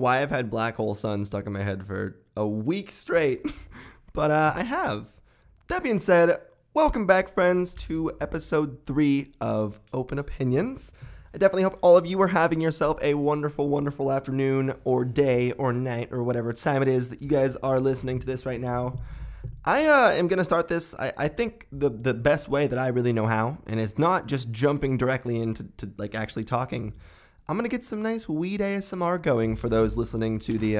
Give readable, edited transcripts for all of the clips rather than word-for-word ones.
why I've had Black Hole Sun stuck in my head for a week straight, but I have. That being said, welcome back, friends, to episode 3 of Open Opinions. I definitely hope all of you are having yourself a wonderful, wonderful afternoon or day or night or whatever time it is that you guys are listening to this right now. I am going to start this, I think, the best way that I really know how, and it's not just jumping directly into like actually talking. I'm going to get some nice weed ASMR going for those listening to the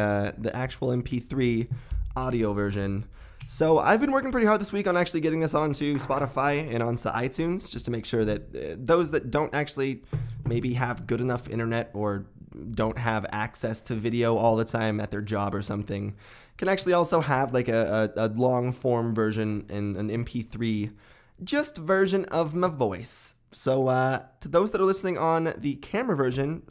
actual MP3 audio version. So I've been working pretty hard this week on actually getting this onto Spotify and onto iTunes, just to make sure that those that don't actually maybe have good enough internet or don't have access to video all the time at their job or something can actually also have like a long form version and an MP3 just version of my voice. So to those that are listening on the camera version,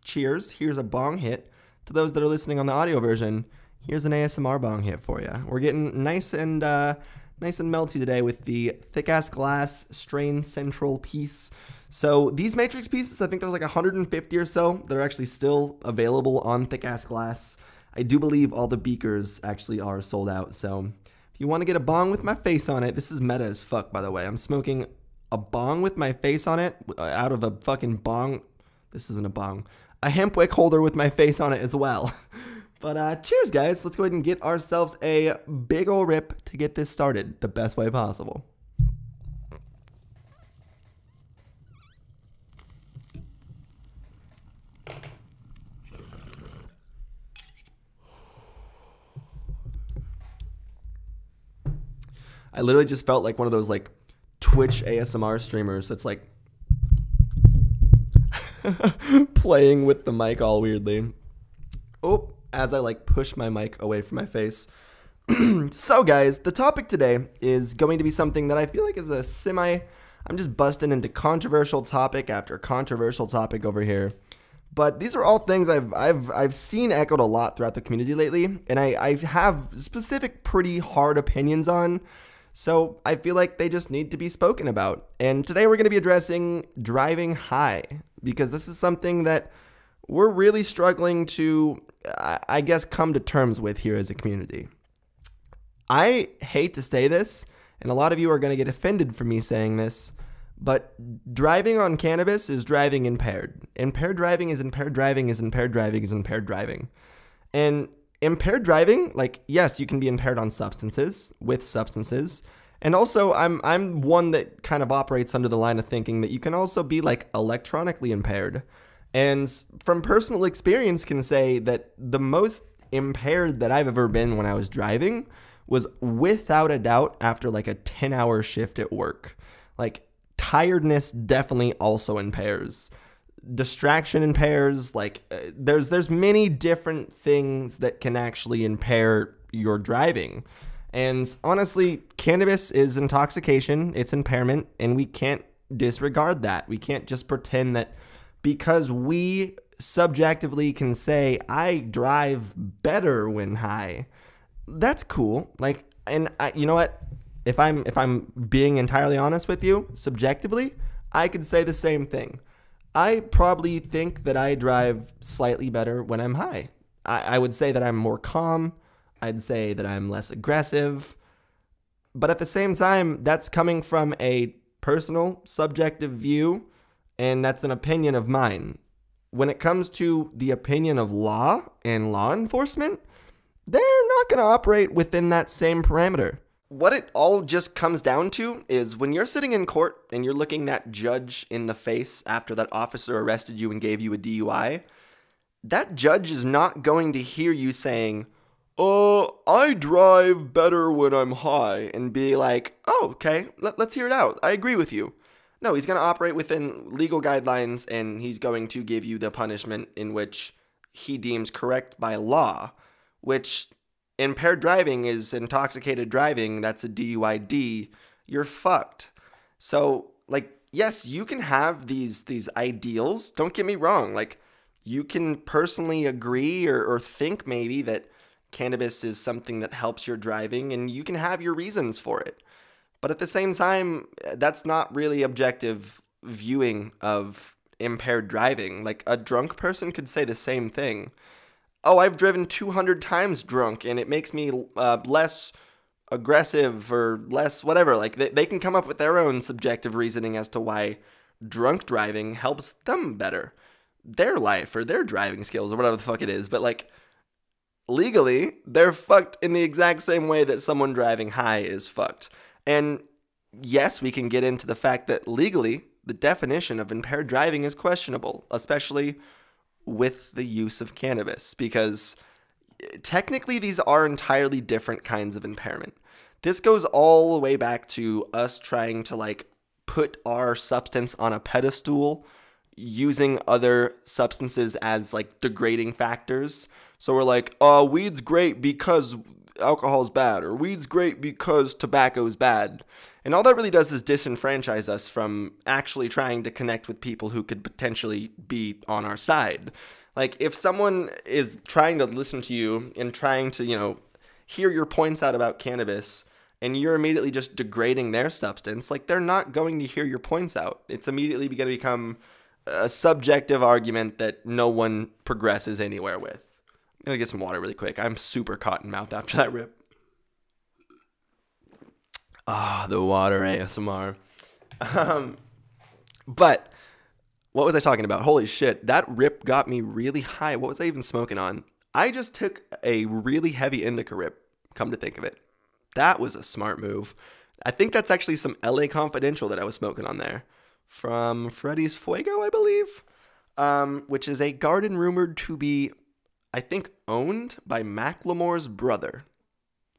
cheers, here's a bong hit. To those that are listening on the audio version, here's an ASMR bong hit for you. We're getting nice and melty today with the thick-ass glass strain central piece. So these matrix pieces, I think there's like 150 or so that are actually still available on thick-ass glass. I do believe all the beakers actually are sold out. So if you want to get a bong with my face on it, this is meta as fuck, by the way. I'm smoking a bong with my face on it out of a fucking bong. This isn't a bong. A hemp wick holder with my face on it as well. But cheers, guys. Let's go ahead and get ourselves a big ol' rip to get this started the best way possible. I literally just felt like one of those like Twitch ASMR streamers that's like playing with the mic all weirdly. Oh, as I like push my mic away from my face. So guys, the topic today is going to be something that I feel like is I'm just busting into controversial topic after controversial topic over here. But these are all things I've seen echoed a lot throughout the community lately, and I have specific pretty hard opinions on. So I feel like they just need to be spoken about. And today we're going to be addressing driving high, because this is something that we're really struggling to, I guess, come to terms with here as a community. I hate to say this, and a lot of you are going to get offended for me saying this, but driving on cannabis is driving impaired. Impaired driving is impaired driving is impaired driving is impaired driving. And impaired driving, like, yes, you can be impaired on substances, with substances. And also, I'm one that kind of operates under the line of thinking that you can also be, like, electronically impaired. And from personal experience can say that the most impaired that I've ever been when I was driving was without a doubt after like a 10-hour shift at work. Like, tiredness definitely also impairs. Distraction impairs. Like, there's many different things that can actually impair your driving. And honestly, cannabis is intoxication, it's impairment, and we can't disregard that. We can't just pretend that because we subjectively can say, I drive better when high. That's cool. Like, and you know what? If I'm being entirely honest with you, subjectively, I could say the same thing. I probably think that I drive slightly better when I'm high. I would say that I'm more calm. I'd say that I'm less aggressive. But at the same time, that's coming from a personal, subjective view, and that's an opinion of mine. When it comes to the opinion of law and law enforcement, they're not going to operate within that same parameter. What it all just comes down to is when you're sitting in court and you're looking that judge in the face after that officer arrested you and gave you a DUI, that judge is not going to hear you saying, I drive better when I'm high, and be like, oh, okay, let's hear it out. I agree with you. No, he's going to operate within legal guidelines, and he's going to give you the punishment in which he deems correct by law, which impaired driving is intoxicated driving. That's a DUID. You're fucked. So, like, yes, you can have these ideals. Don't get me wrong. Like, you can personally agree or think maybe that cannabis is something that helps your driving, and you can have your reasons for it. But at the same time, that's not really objective viewing of impaired driving. Like, a drunk person could say the same thing. oh, I've driven 200 times drunk and it makes me less aggressive or less whatever. Like they can come up with their own subjective reasoning as to why drunk driving helps them better, their life or their driving skills or whatever the fuck it is. But like legally, they're fucked in the exact same way that someone driving high is fucked. And yes, we can get into the fact that legally, the definition of impaired driving is questionable, especially with the use of cannabis, because technically these are entirely different kinds of impairment. This goes all the way back to us trying to like put our substance on a pedestal using other substances as like degrading factors. So we're like, oh, weed's great because alcohol's bad, or weed's great because tobacco's bad. And all that really does is disenfranchise us from actually trying to connect with people who could potentially be on our side. Like, if someone is trying to listen to you and trying to, hear your points out about cannabis, and you're immediately just degrading their substance, like, they're not going to hear your points out. It's immediately going to become a subjective argument that no one progresses anywhere with. I'm going to get some water really quick. I'm super cotton mouthed after that rip. Ah, the water ASMR. But what was I talking about? Holy shit, that rip got me really high. What was I even smoking on? I just took a really heavy indica rip, come to think of it. That was a smart move. I think that's actually some LA Confidential that I was smoking on there. From Freddy's Fuego, I believe. Which is a garden rumored to be, I think, owned by Macklemore's brother.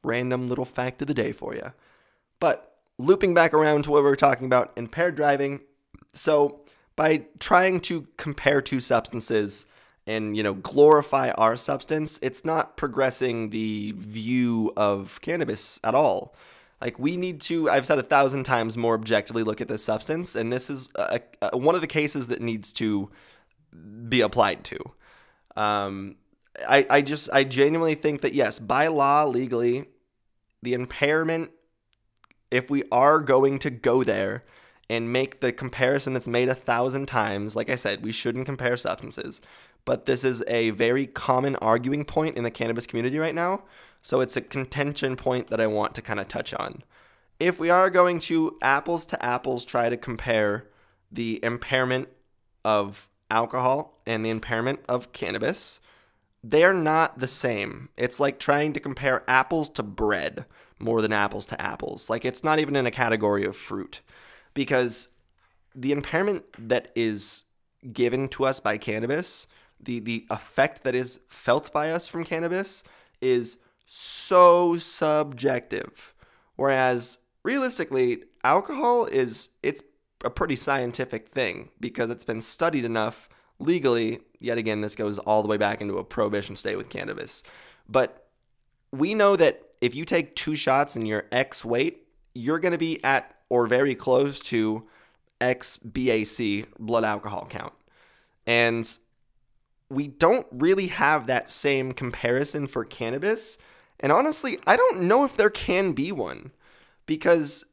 Random little fact of the day for you. But looping back around to what we were talking about, impaired driving. So by trying to compare two substances and, glorify our substance, it's not progressing the view of cannabis at all. Like, we need to, I've said 1,000 times, more objectively look at this substance, and this is one of the cases that needs to be applied to. I genuinely think that, yes, by law, legally, the impairment, if we are going to go there and make the comparison that's made 1,000 times, like I said, we shouldn't compare substances. But this is a very common arguing point in the cannabis community right now. So it's a contention point that I want to kind of touch on. If we are going to apples try to compare the impairment of alcohol and the impairment of cannabis, they're not the same. It's like trying to compare apples to bread more than apples to apples. Like, it's not even in a category of fruit, because the impairment that is given to us by cannabis, the effect that is felt by us from cannabis is so subjective. Whereas realistically, alcohol it's a pretty scientific thing because it's been studied enough legally. Yet again, this goes all the way back into a prohibition state with cannabis. But we know that if you take 2 shots and you're X weight, you're going to be at or very close to X BAC, blood alcohol count. And we don't really have that same comparison for cannabis. And honestly, I don't know if there can be one, because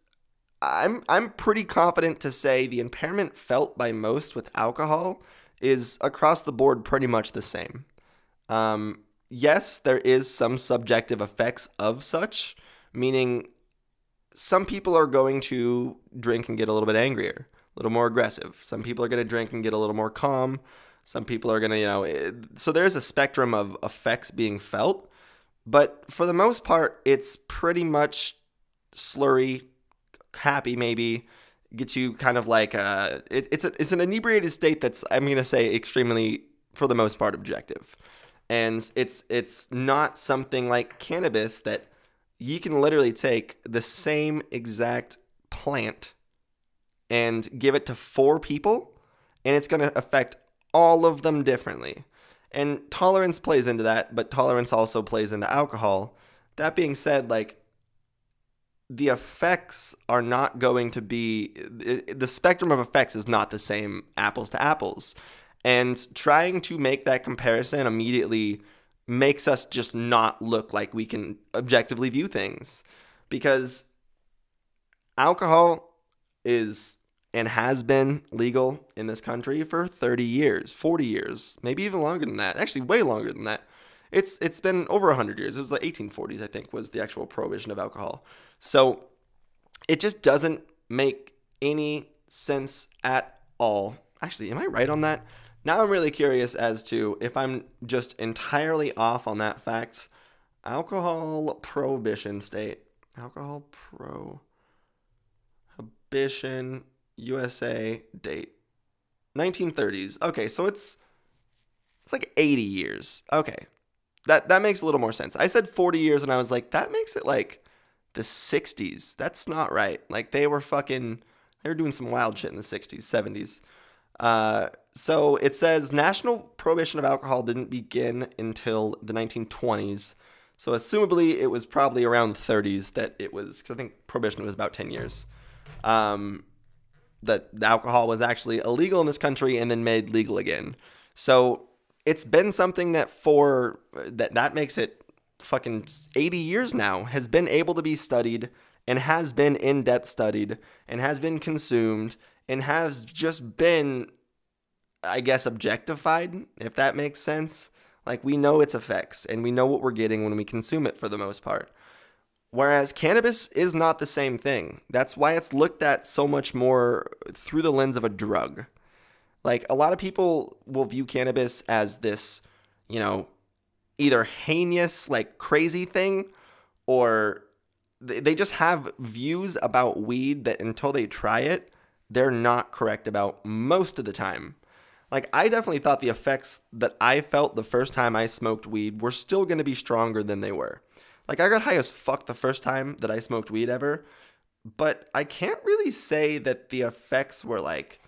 I'm pretty confident to say the impairment felt by most with alcohol is across the board pretty much the same. Yes, there is some subjective effects of such, meaning some people are going to drink and get a little bit angrier, a little more aggressive. Some people are going to drink and get a little more calm. Some people are going to, so there's a spectrum of effects being felt. But for the most part, it's pretty much slurry, happy maybe, gets you kind of like, it's an inebriated state that's, I'm going to say, extremely, for the most part, objective. And it's not something like cannabis that you can literally take the same exact plant and give it to 4 people, and it's going to affect all of them differently. And tolerance plays into that, but tolerance also plays into alcohol. That being said, like, the effects are not going to be, the spectrum of effects is not the same apples to apples. And trying to make that comparison immediately makes us just not look like we can objectively view things. Because alcohol is and has been legal in this country for 30 years, 40 years, maybe even longer than that. Actually, way longer than that. It's been over 100 years. It was the 1840s, I think, was the actual prohibition of alcohol. So it just doesn't make any sense at all. Actually, am I right on that? Now I'm really curious as to if I'm just entirely off on that fact. Alcohol prohibition state. Alcohol prohibition USA date. 1930s. Okay, so it's like 80 years. Okay. That makes a little more sense. I said 40 years and I was like, that makes it like the 60s. That's not right. Like they were doing some wild shit in the 60s, 70s. So it says national prohibition of alcohol didn't begin until the 1920s. So assumably it was probably around the 30s that it was, because I think prohibition was about 10 years. That alcohol was actually illegal in this country and then made legal again. So it's been something that that makes it fucking 80 years now has been able to be studied and has been in-depth studied and has been consumed and has just been, I guess, objectified, if that makes sense. Like, we know its effects and we know what we're getting when we consume it for the most part. Whereas cannabis is not the same thing. That's why it's looked at so much more through the lens of a drug. Like, a lot of people will view cannabis as this, either heinous, like, crazy thing, or they just have views about weed that until they try it, they're not correct about most of the time. Like, I definitely thought the effects that I felt the first time I smoked weed were still going to be stronger than they were. Like, I got high as fuck the first time that I smoked weed ever, but I can't really say that the effects were, like,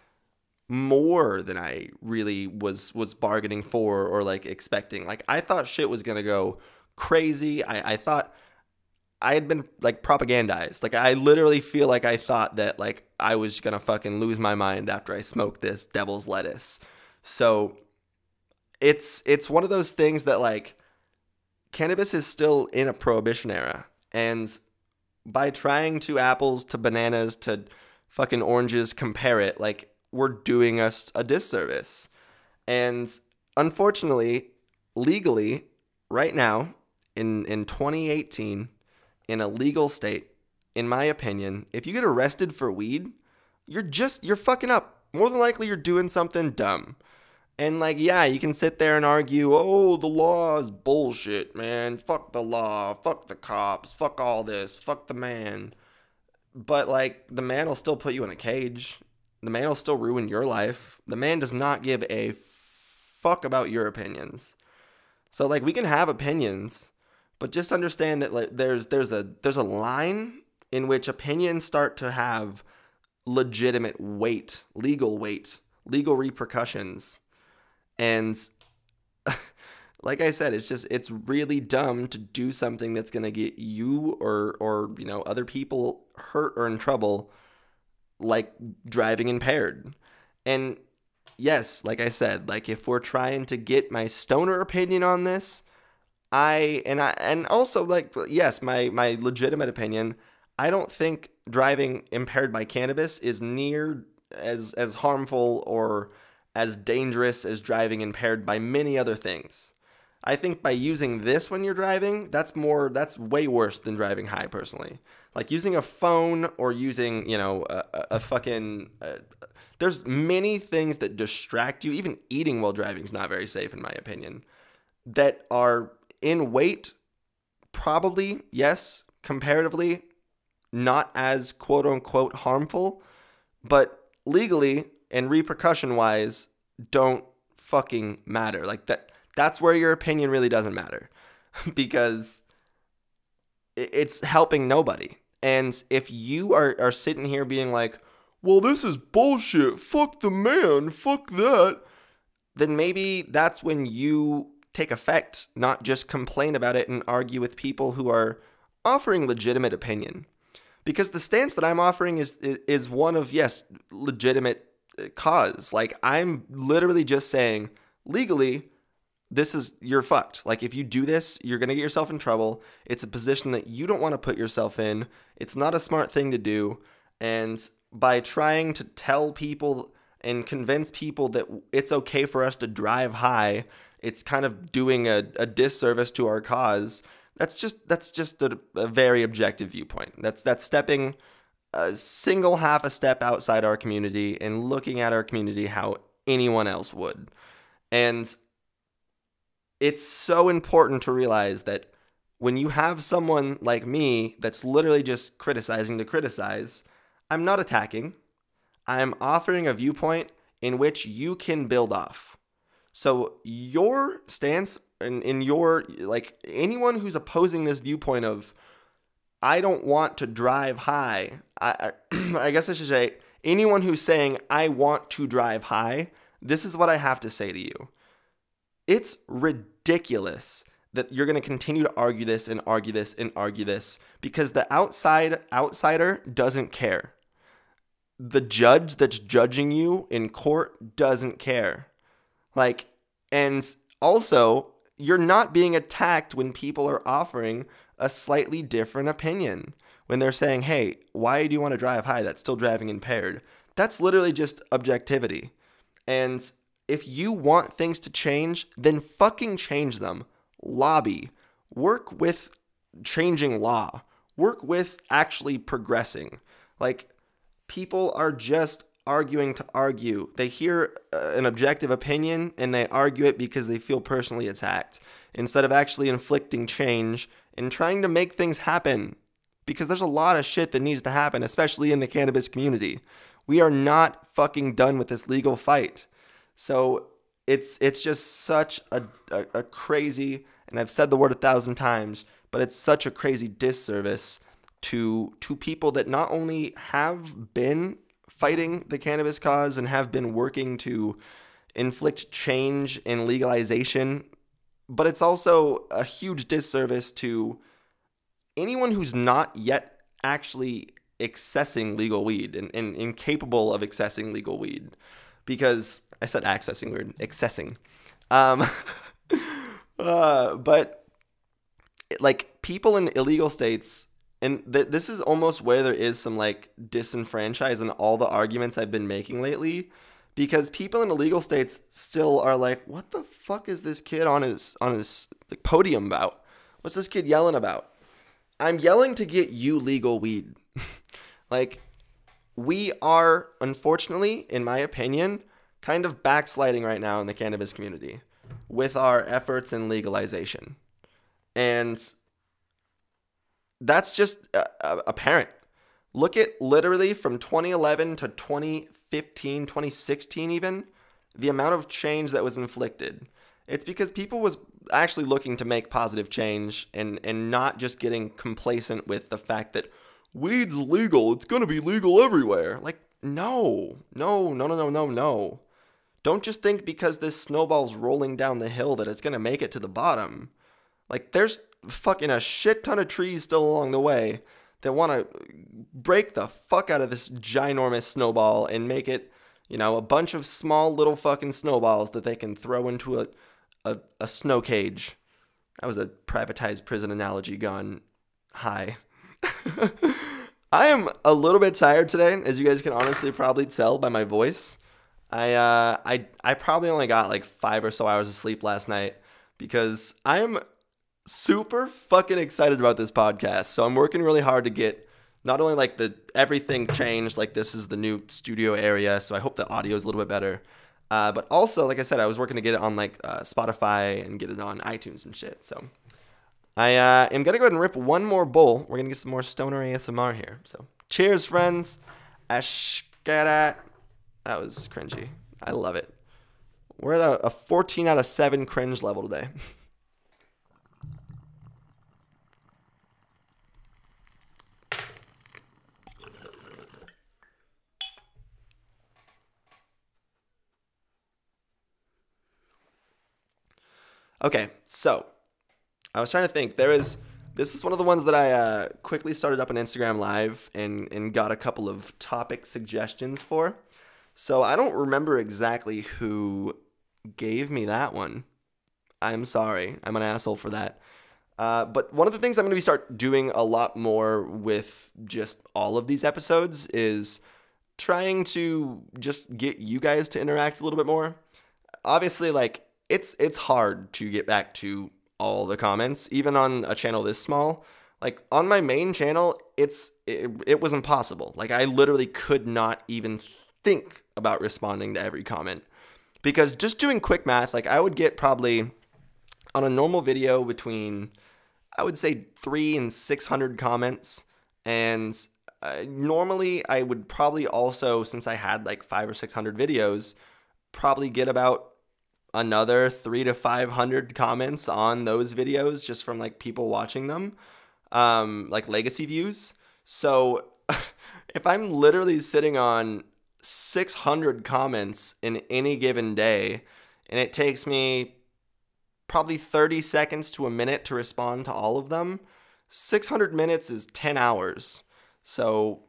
more than I really was bargaining for or, like, expecting. Like, I thought shit was going to go crazy. I thought I had been, like, propagandized. Like, I literally feel like I thought that, like, I was going to fucking lose my mind after I smoked this devil's lettuce. So it's one of those things that, like, cannabis is still in a prohibition era. And by trying to apples to bananas to fucking oranges compare it, like, we're doing us a disservice. And unfortunately, legally, right now, in 2018, in a legal state, in my opinion, if you get arrested for weed, you're fucking up. More than likely, you're doing something dumb. And, like, yeah, you can sit there and argue, oh, the law is bullshit, man. Fuck the law. Fuck the cops. Fuck all this. Fuck the man. But, like, the man will still put you in a cage. The man will still ruin your life. The man does not give a fuck about your opinions. So, like, we can have opinions, but just understand that, like, there's a line in which opinions start to have legitimate weight, legal repercussions. And like I said, it's really dumb to do something that's going to get you or other people hurt or in trouble, like driving impaired. And yes, like I said, like, if we're trying to get my stoner opinion on this, and also, like, yes, my legitimate opinion, I don't think driving impaired by cannabis is near as harmful or as dangerous as driving impaired by many other things. I think by using this when you're driving, that's way worse than driving high, personally. Like, using a phone or using, a fucking... there's many things that distract you. Even eating while driving is not very safe, in my opinion. That are in weight, probably, yes, comparatively, not as quote-unquote harmful, but legally and repercussion-wise don't fucking matter. Like, that's where your opinion really doesn't matter, because it's helping nobody. And if you are sitting here being like, well, this is bullshit, fuck the man, fuck that, then maybe that's when you take effect, not just complain about it and argue with people who are offering legitimate opinion. Because the stance that I'm offering is one of, yes, legitimate cause. Like, I'm literally just saying, legally, you're fucked. Like, if you do this, you're going to get yourself in trouble. It's a position that you don't want to put yourself in. It's not a smart thing to do. And by trying to tell people and convince people that it's okay for us to drive high it's kind of doing a disservice to our cause. That's just a very objective viewpoint. That's stepping a single half a step outside our community and looking at our community how anyone else would. And it's so important to realize that when you have someone like me that's literally just criticizing to criticize, I'm not attacking. I'm offering a viewpoint in which you can build off. So your stance and in your, like, anyone who's opposing this viewpoint of, I don't want to drive high, I guess I should say, anyone who's saying, I want to drive high, this is what I have to say to you. It's ridiculous that you're going to continue to argue this and argue this and argue this because the outsider doesn't care. The judge that's judging you in court doesn't care. Like, and also, you're not being attacked when people are offering a slightly different opinion. When they're saying, hey, why do you want to drive high? That's still driving impaired. That's literally just objectivity. And if you want things to change, then fucking change them. Lobby. Work with changing law. Work with actually progressing. Like, people are just arguing to argue. They hear an objective opinion and they argue it because they feel personally attacked instead of actually inflicting change and trying to make things happen, because there's a lot of shit that needs to happen, especially in the cannabis community. We are not fucking done with this legal fight. So it's just such a crazy, and I've said the word 1,000 times, but it's such a crazy disservice to people that not only have been fighting the cannabis cause and have been working to inflict change and legalization, but it's also a huge disservice to anyone who's not yet actually accessing legal weed and incapable of accessing legal weed. Because I said accessing weird, accessing. But like people in illegal states, and this is almost where there is some like disenfranchise in all the arguments I've been making lately, because people in illegal states still are like, what the fuck is this kid on his like podium about? What's this kid yelling about? I'm yelling to get you legal weed. Like, we are, unfortunately, in my opinion, kind of backsliding right now in the cannabis community with our efforts in legalization. And that's just apparent. Look at literally from 2011 to 2015, 2016 even, the amount of change that was inflicted. It's because people was actually looking to make positive change and not just getting complacent with the fact that weed's legal, it's going to be legal everywhere. Like, no. Don't just think because this snowball's rolling down the hill that it's going to make it to the bottom. Like, there's fucking a shit ton of trees still along the way that want to break the fuck out of this ginormous snowball and make it, you know, a bunch of small little fucking snowballs that they can throw into a snow cage. That was a privatized prison analogy gone high. I am a little bit tired today, as you guys can honestly probably tell by my voice. I probably only got like 5 or so hours of sleep last night because I am super fucking excited about this podcast. So I'm working really hard to get not only like everything changed, like this is the new studio area, so I hope the audio is a little bit better. But also, like I said, I was working to get it on like Spotify and get it on iTunes and shit. So I am going to go ahead and rip one more bowl. We're going to get some more stoner ASMR here. So cheers, friends. Ashkara. That was cringy. I love it. We're at a 14 out of 7 cringe level today. Okay, so I was trying to think. This is one of the ones that I quickly started up on Instagram Live and got a couple of topic suggestions for. So I don't remember exactly who gave me that one. I'm sorry. I'm an asshole for that. But one of the things I'm going to start doing a lot more with just all of these episodes is trying to just get you guys to interact a little bit more. Obviously, like, it's hard to get back to all the comments, even on a channel this small. Like on my main channel, it was impossible. Like I literally could not even think about responding to every comment, because just doing quick math, like I would get probably on a normal video between, I would say 300 and 600 comments. And normally I would probably also, since I had like 500 or 600 videos, probably get about another 300 to 500 comments on those videos just from like people watching them, like legacy views. So if I'm literally sitting on 600 comments in any given day, and it takes me probably 30 seconds to a minute to respond to all of them, 600 minutes is 10 hours. So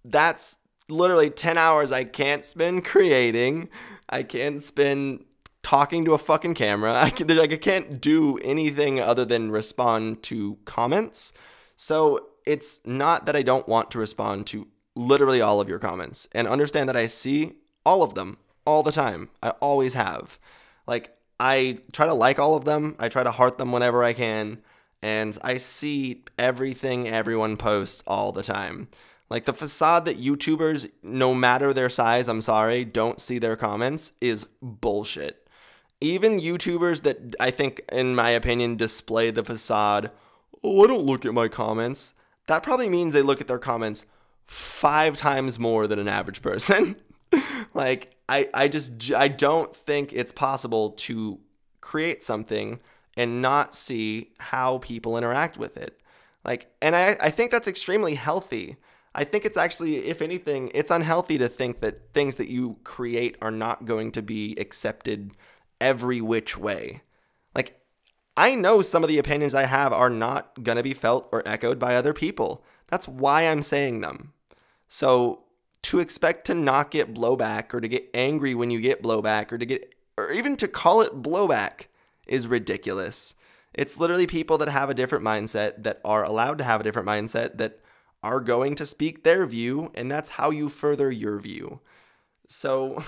that's literally 10 hours I can't spend creating. I can't spend talking to a fucking camera. I can't do anything other than respond to comments. So it's not that I don't want to respond to literally all of your comments, and understand that I see all of them all the time. I always have. Like I try to like all of them. I try to heart them whenever I can, and I see everything everyone posts all the time. Like the facade that YouTubers, no matter their size, I'm sorry, don't see their comments is bullshit. Even YouTubers that I think, in my opinion, display the facade, oh, I don't look at my comments, that probably means they look at their comments 5 times more than an average person. Like, I don't think it's possible to create something and not see how people interact with it. Like, and I think that's extremely healthy. I think it's actually, if anything, it's unhealthy to think that things that you create are not going to be accepted every which way. Like, I know some of the opinions I have are not going to be felt or echoed by other people. That's why I'm saying them. So to expect to not get blowback, or to get angry when you get blowback, or even to call it blowback is ridiculous. It's literally people that have a different mindset, that are allowed to have a different mindset, that are going to speak their view, and that's how you further your view. So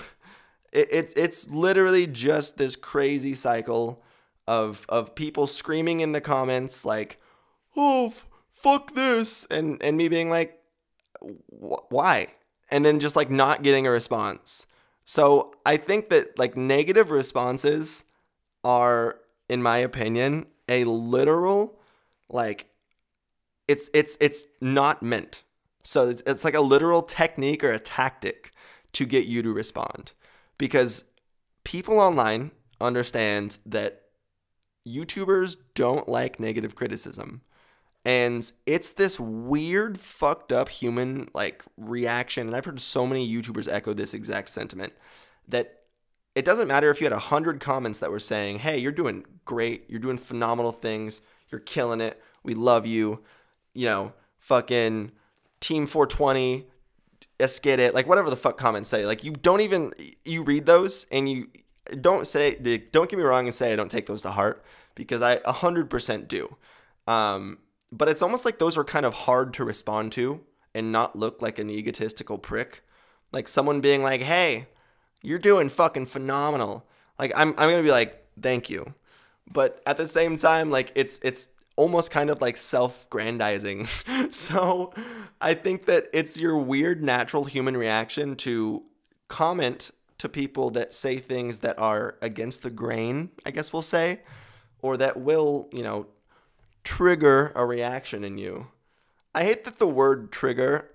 it's literally just this crazy cycle of people screaming in the comments like, oh, fuck this, and me being like, why? And then just like not getting a response. So I think that like negative responses are, in my opinion, a literal, like, it's not meant. So it's like a literal technique or a tactic to get you to respond, because people online understand that YouTubers don't like negative criticism. And it's this weird, fucked up human like reaction. And I've heard so many YouTubers echo this exact sentiment, that it doesn't matter if you had 100 comments that were saying, hey, you're doing great, you're doing phenomenal things, you're killing it, we love you, you know, fucking Team 420, let's get it, like whatever the fuck comments say. Like you read those and you don't get me wrong and say I don't take those to heart, because I 100% do. But it's almost like those are kind of hard to respond to and not look like an egotistical prick. Like someone being like, hey, you're doing fucking phenomenal. Like I'm going to be like, thank you. But at the same time, like it's almost kind of like self-grandizing. So I think that it's your weird natural human reaction to comment to people that say things that are against the grain, I guess we'll say, or that will, you know, trigger a reaction in you. I hate that the word trigger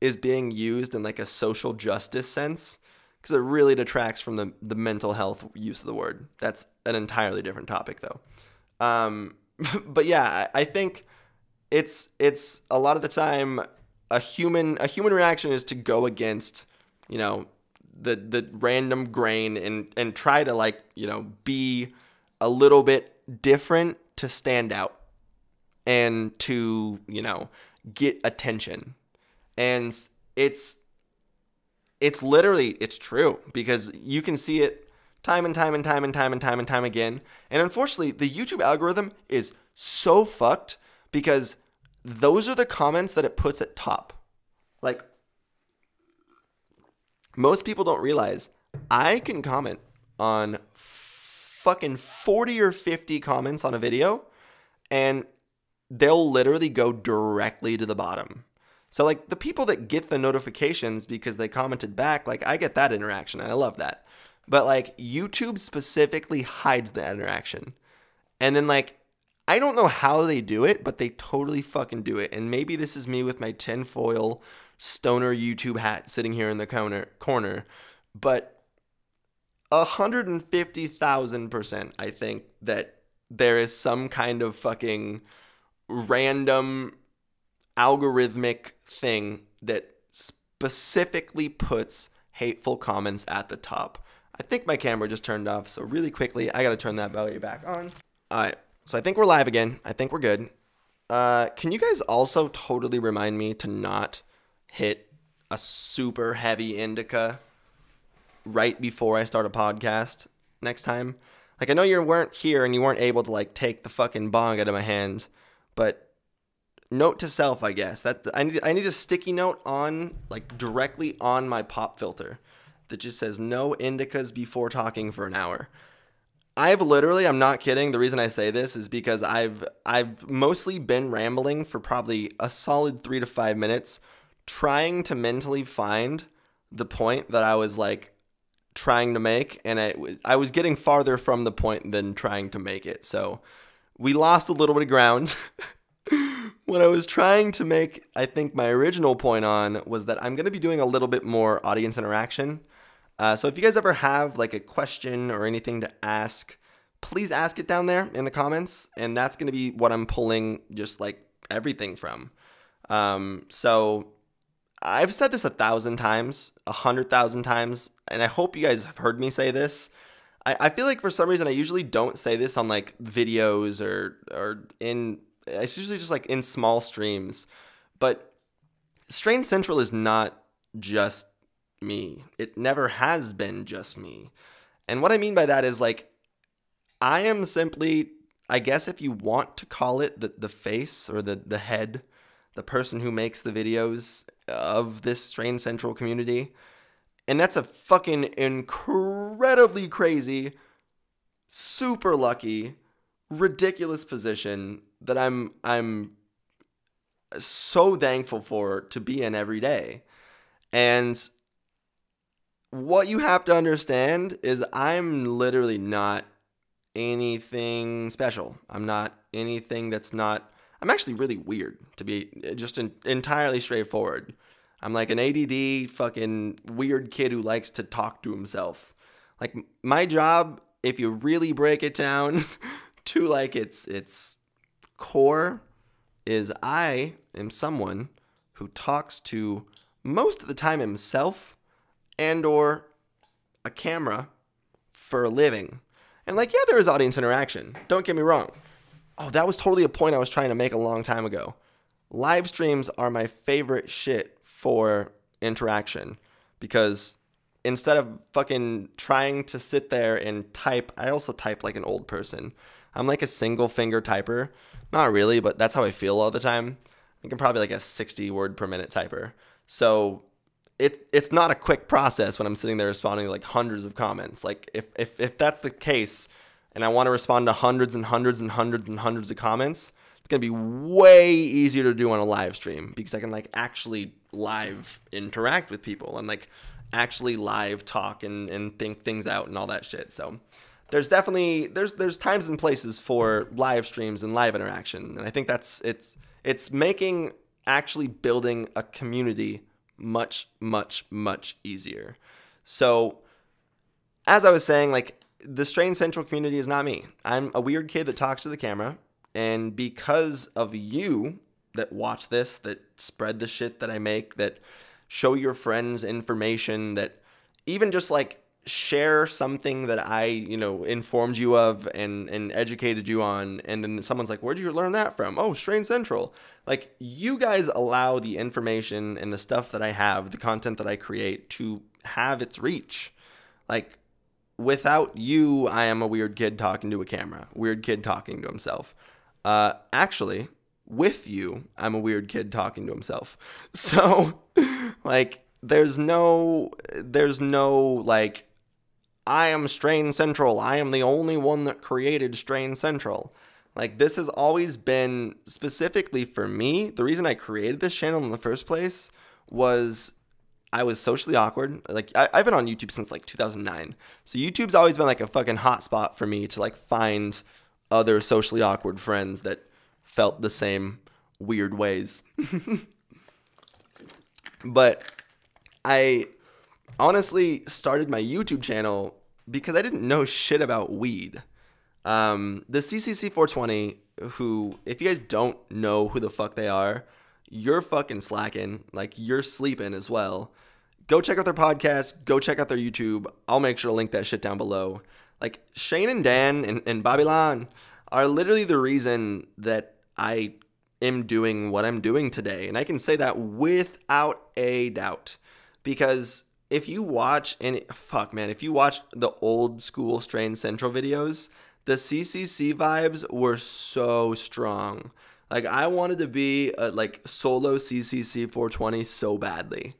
is being used in like a social justice sense, because it really detracts from the mental health use of the word. That's an entirely different topic though. But yeah, I think it's a lot of the time a human reaction is to go against, you know, the random grain and try to like, you know, be a little bit different to stand out and to, you know, get attention. And it's literally, it's true, because you can see it time and time and time and time and time and time again. And unfortunately, the YouTube algorithm is so fucked, because those are the comments that it puts at top. Like, most people don't realize I can comment on fucking 40 or 50 comments on a video, and they'll literally go directly to the bottom. So like the people that get the notifications because they commented back, like I get that interaction. I love that. But like YouTube specifically hides the interaction. And then like, I don't know how they do it, but they totally fucking do it. And maybe this is me with my tinfoil stoner YouTube hat sitting here in the corner. But 150,000% I think that there is some kind of fucking random algorithmic thing that specifically puts hateful comments at the top. I think my camera just turned off, so really quickly, I gotta turn that value back on. All right, so I think we're live again. I think we're good. Can you guys also totally remind me to not hit a super heavy indica right before I start a podcast next time? Like, I know you weren't here and you weren't able to like take the fucking bong out of my hand, but note to self, I guess, that I need a sticky note on, like, directly on my pop filter that just says no indicas before talking for an hour. I'm not kidding. The reason I say this is because I've mostly been rambling for probably a solid 3 to 5 minutes, trying to mentally find the point that I was like trying to make, and I was getting farther from the point than trying to make it. So we lost a little bit of ground. What I was trying to make, I think my original point on, was that I'm going to be doing a little bit more audience interaction. So if you guys ever have like a question or anything to ask, please ask it down there in the comments. And that's going to be what I'm pulling just like everything from. So I've said this 1,000 times, 100,000 times, and I hope you guys have heard me say this. I feel like for some reason I usually don't say this on like videos or in... It's usually just like in small streams, but Strain Central is not just me. It never has been just me. And what I mean by that is like, I am simply, I guess if you want to call it the face or the head, the person who makes the videos of this Strain Central community. And that's a fucking incredibly crazy, super lucky, ridiculous position that I'm so thankful for to be in every day. And what you have to understand is I'm literally not anything special. I'm not anything that's not... I'm actually really weird, to be just entirely straightforward. I'm like an ADD fucking weird kid who likes to talk to himself. Like my job, if you really break it down to like its core, is I am someone who talks to most of the time himself and or a camera for a living. And like, yeah, there is audience interaction. Don't get me wrong. Oh, that was totally a point I was trying to make a long time ago. Live streams are my favorite shit for interaction because instead of fucking trying to sit there and type, I also type like an old person. I'm like a single finger typer. Not really, but that's how I feel all the time. I think I'm probably like a 60 word per minute typer. So it's not a quick process when I'm sitting there responding to like hundreds of comments. Like if that's the case and I want to respond to hundreds and hundreds and hundreds and hundreds of comments, it's going to be way easier to do on a live stream because I can like actually live interact with people and like actually live talk and think things out and all that shit. So there's definitely there's times and places for live streams and live interaction, and I think that's it's making actually building a community much easier. So as I was saying, like the Strain Central community is not me. I'm a weird kid that talks to the camera, and because of you that watch this, that spread the shit that I make, that show your friends information, that even just like share something that I, informed you of and educated you on, and then someone's like, where'd you learn that from? Oh, Strain Central. Like, you guys allow the information and the stuff that I have, the content that I create, to have its reach. Like, without you, I am a weird kid talking to a camera, weird kid talking to himself. Actually, with you, I'm a weird kid talking to himself. So, like, there's no like I am Strain Central. I am the only one that created Strain Central. Like, this has always been, specifically for me, the reason I created this channel in the first place was I was socially awkward. Like, I've been on YouTube since, like, 2009. So YouTube's always been, like, a fucking hotspot for me to, like, find other socially awkward friends that felt the same weird ways. But I honestly started my YouTube channel because I didn't know shit about weed. The CCC 420, who, if you guys don't know who the fuck they are, you're fucking slacking. Like, you're sleeping as well. Go check out their podcast. Go check out their YouTube. I'll make sure to link that shit down below. Like, Shane and Dan and Babylon are literally the reason that I am doing what I'm doing today. And I can say that without a doubt. Because if you watch, if you watch the old school Strain Central videos, the CCC vibes were so strong. Like, I wanted to be a, like, solo CCC 420 so badly.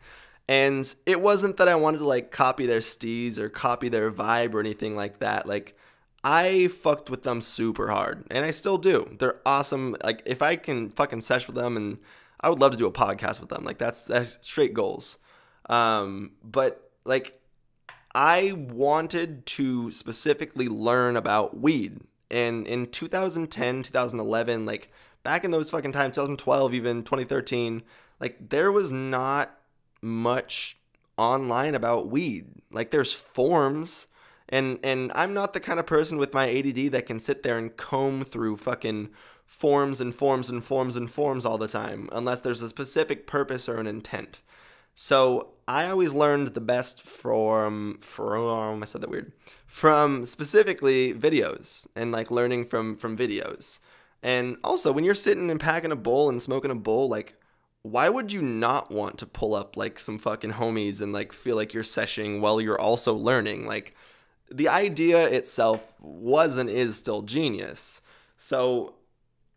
And it wasn't that I wanted to, like, copy their steez or copy their vibe or anything like that. Like, I fucked with them super hard, and I still do. They're awesome. Like, if I can fucking sesh with them, and I would love to do a podcast with them. Like, that's straight goals. But, like, I wanted to specifically learn about weed. And in 2010, 2011, like, back in those fucking times, 2012, even 2013, like, there was not much online about weed. Like, there's forums, and I'm not the kind of person with my ADD that can sit there and comb through fucking forums and forums and forums and forums all the time, unless there's a specific purpose or an intent. So I always learned the best from specifically videos, and, like, learning from videos. And also, when you're sitting and packing a bowl and smoking a bowl, like, why would you not want to pull up, like, some fucking homies and, like, feel like you're seshing while you're also learning? Like, the idea itself was and is still genius. So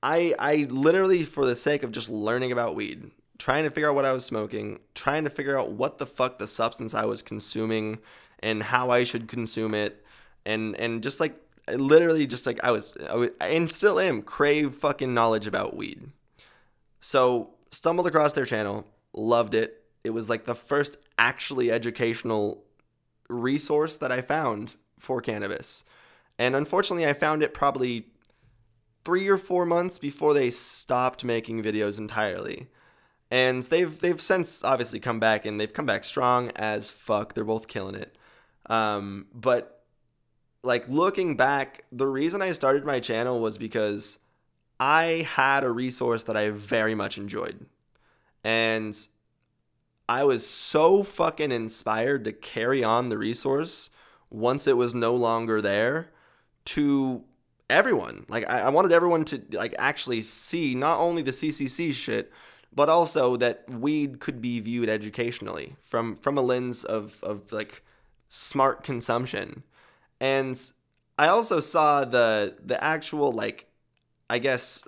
I literally, for the sake of just learning about weed, trying to figure out what I was smoking, trying to figure out what the fuck the substance I was consuming and how I should consume it, and just, like, literally just, like, I was and still am, crave fucking knowledge about weed. So stumbled across their channel, loved it. It was, like, the first actually educational resource that I found for cannabis. And unfortunately, I found it probably 3 or 4 months before they stopped making videos entirely. And they've since obviously come back, and they've come back strong as fuck. They're both killing it. But, like, looking back, the reason I started my channel was because I had a resource that I very much enjoyed. And I was so fucking inspired to carry on the resource once it was no longer there to everyone. Like, I wanted everyone to, like, actually see not only the CCC shit, but also that weed could be viewed educationally from a lens of like, smart consumption. And I also saw the actual, like, I guess,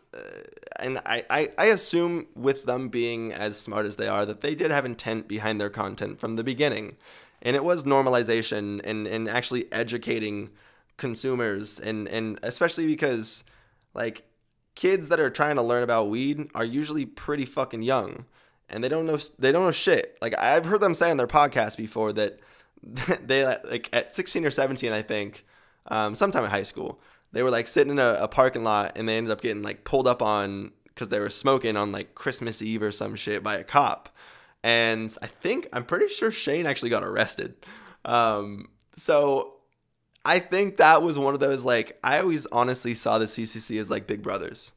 and I assume with them being as smart as they are, that they did have intent behind their content from the beginning. And it was normalization and actually educating consumers, and especially because, like, kids that are trying to learn about weed are usually pretty fucking young, and they don't know shit. Like, I've heard them say on their podcast before that they, like, at 16 or 17, I think, sometime in high school, they were, like, sitting in a parking lot, and they ended up getting, like, pulled up on because they were smoking on, like, Christmas Eve or some shit by a cop. And I'm pretty sure Shane actually got arrested. So I think that was one of those, like, I always honestly saw the CCC as, like, big brothers.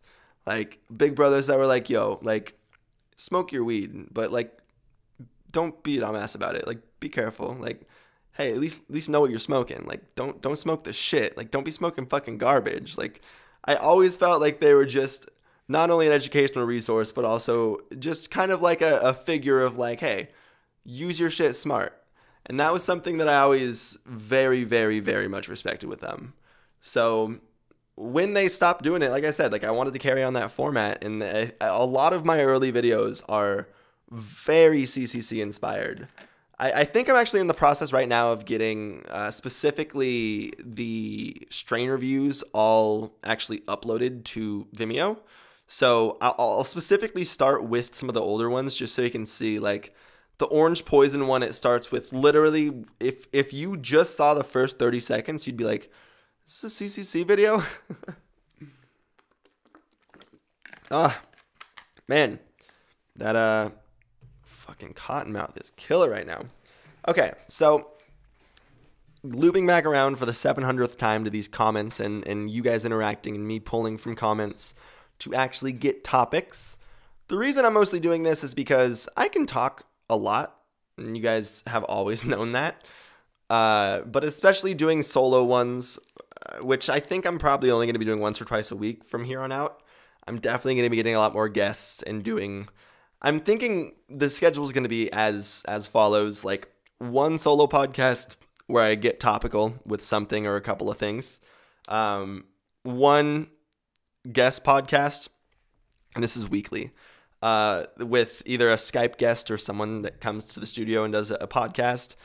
Like, big brothers that were like, yo, like, smoke your weed, but, like, don't be a dumbass about it. Like, be careful. Like, hey, at least know what you're smoking. Like, don't smoke the shit. Like, don't be smoking fucking garbage. Like, I always felt like they were just not only an educational resource, but also just kind of like a figure of, like, hey, use your shit smart. And that was something that I always very, very, very much respected with them. So when they stopped doing it, like I said, like, I wanted to carry on that format. And a lot of my early videos are very CCC inspired. I think I'm actually in the process right now of getting specifically the strain reviews all actually uploaded to Vimeo. So I'll specifically start with some of the older ones just so you can see, like, the orange poison one. It starts with literally, if you just saw the first 30 seconds, you'd be like, is this a CCC video? Man, that fucking Cottonmouth is killer right now. Okay, so looping back around for the 700th time to these comments and you guys interacting and me pulling from comments to actually get topics. The reason I'm mostly doing this is because I can talk a lot, and you guys have always known that. But especially doing solo ones, which I think I'm probably only going to be doing once or twice a week from here on out. I'm definitely going to be getting a lot more guests and doing... I'm thinking the schedule is going to be as follows, like one solo podcast where I get topical with something or a couple of things. One guest podcast, and this is weekly, with either a Skype guest or someone that comes to the studio and does a podcast.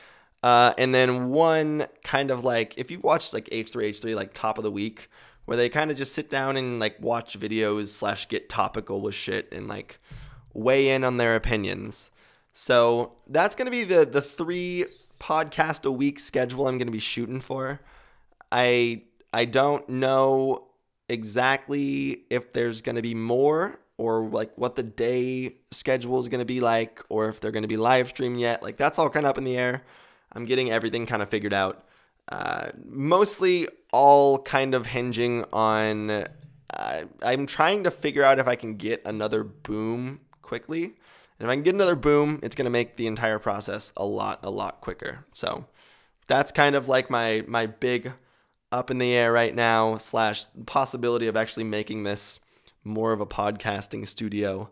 And then one kind of like, if you've watched like H3H3, like top of the week, where they kind of just sit down and like watch videos / get topical with shit and like weigh in on their opinions. So that's going to be the 3 podcast a week schedule I'm going to be shooting for. I don't know exactly if there's going to be more or like what the day schedule is going to be like, or if they're going to be live streamed yet. Like that's all kind of up in the air. I'm getting everything kind of figured out. Mostly all kind of hinging on, I'm trying to figure out if I can get another boom quickly. And if I can get another boom, it's going to make the entire process a lot quicker. So that's kind of like my big up in the air right now / possibility of actually making this more of a podcasting studio.